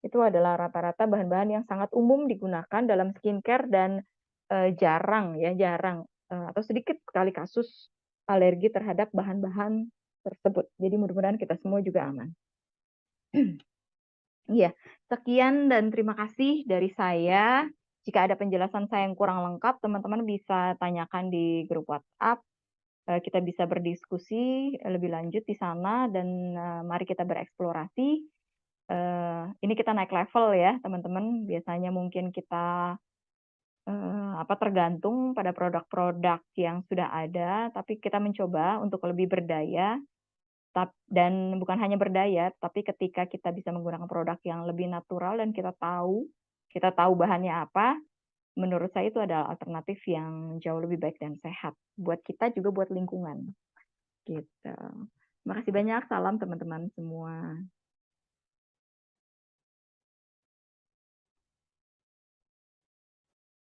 itu adalah rata-rata bahan-bahan yang sangat umum digunakan dalam skincare dan, jarang ya, jarang, atau sedikit sekali kasus alergi terhadap bahan-bahan tersebut. Jadi mudah-mudahan kita semua juga aman. Iya, sekian dan terima kasih dari saya. Jika ada penjelasan saya yang kurang lengkap, teman-teman bisa tanyakan di grup WhatsApp. Kita bisa berdiskusi lebih lanjut di sana dan mari kita bereksplorasi. Ini kita naik level ya, teman-teman. Biasanya mungkin kita tergantung pada produk-produk yang sudah ada, tapi kita mencoba untuk lebih berdaya. Dan bukan hanya berdaya, tapi ketika kita bisa menggunakan produk yang lebih natural dan kita tahu bahannya apa, menurut saya itu adalah alternatif yang jauh lebih baik dan sehat buat kita juga buat lingkungan. Gitu. Terima kasih banyak, salam teman-teman semua.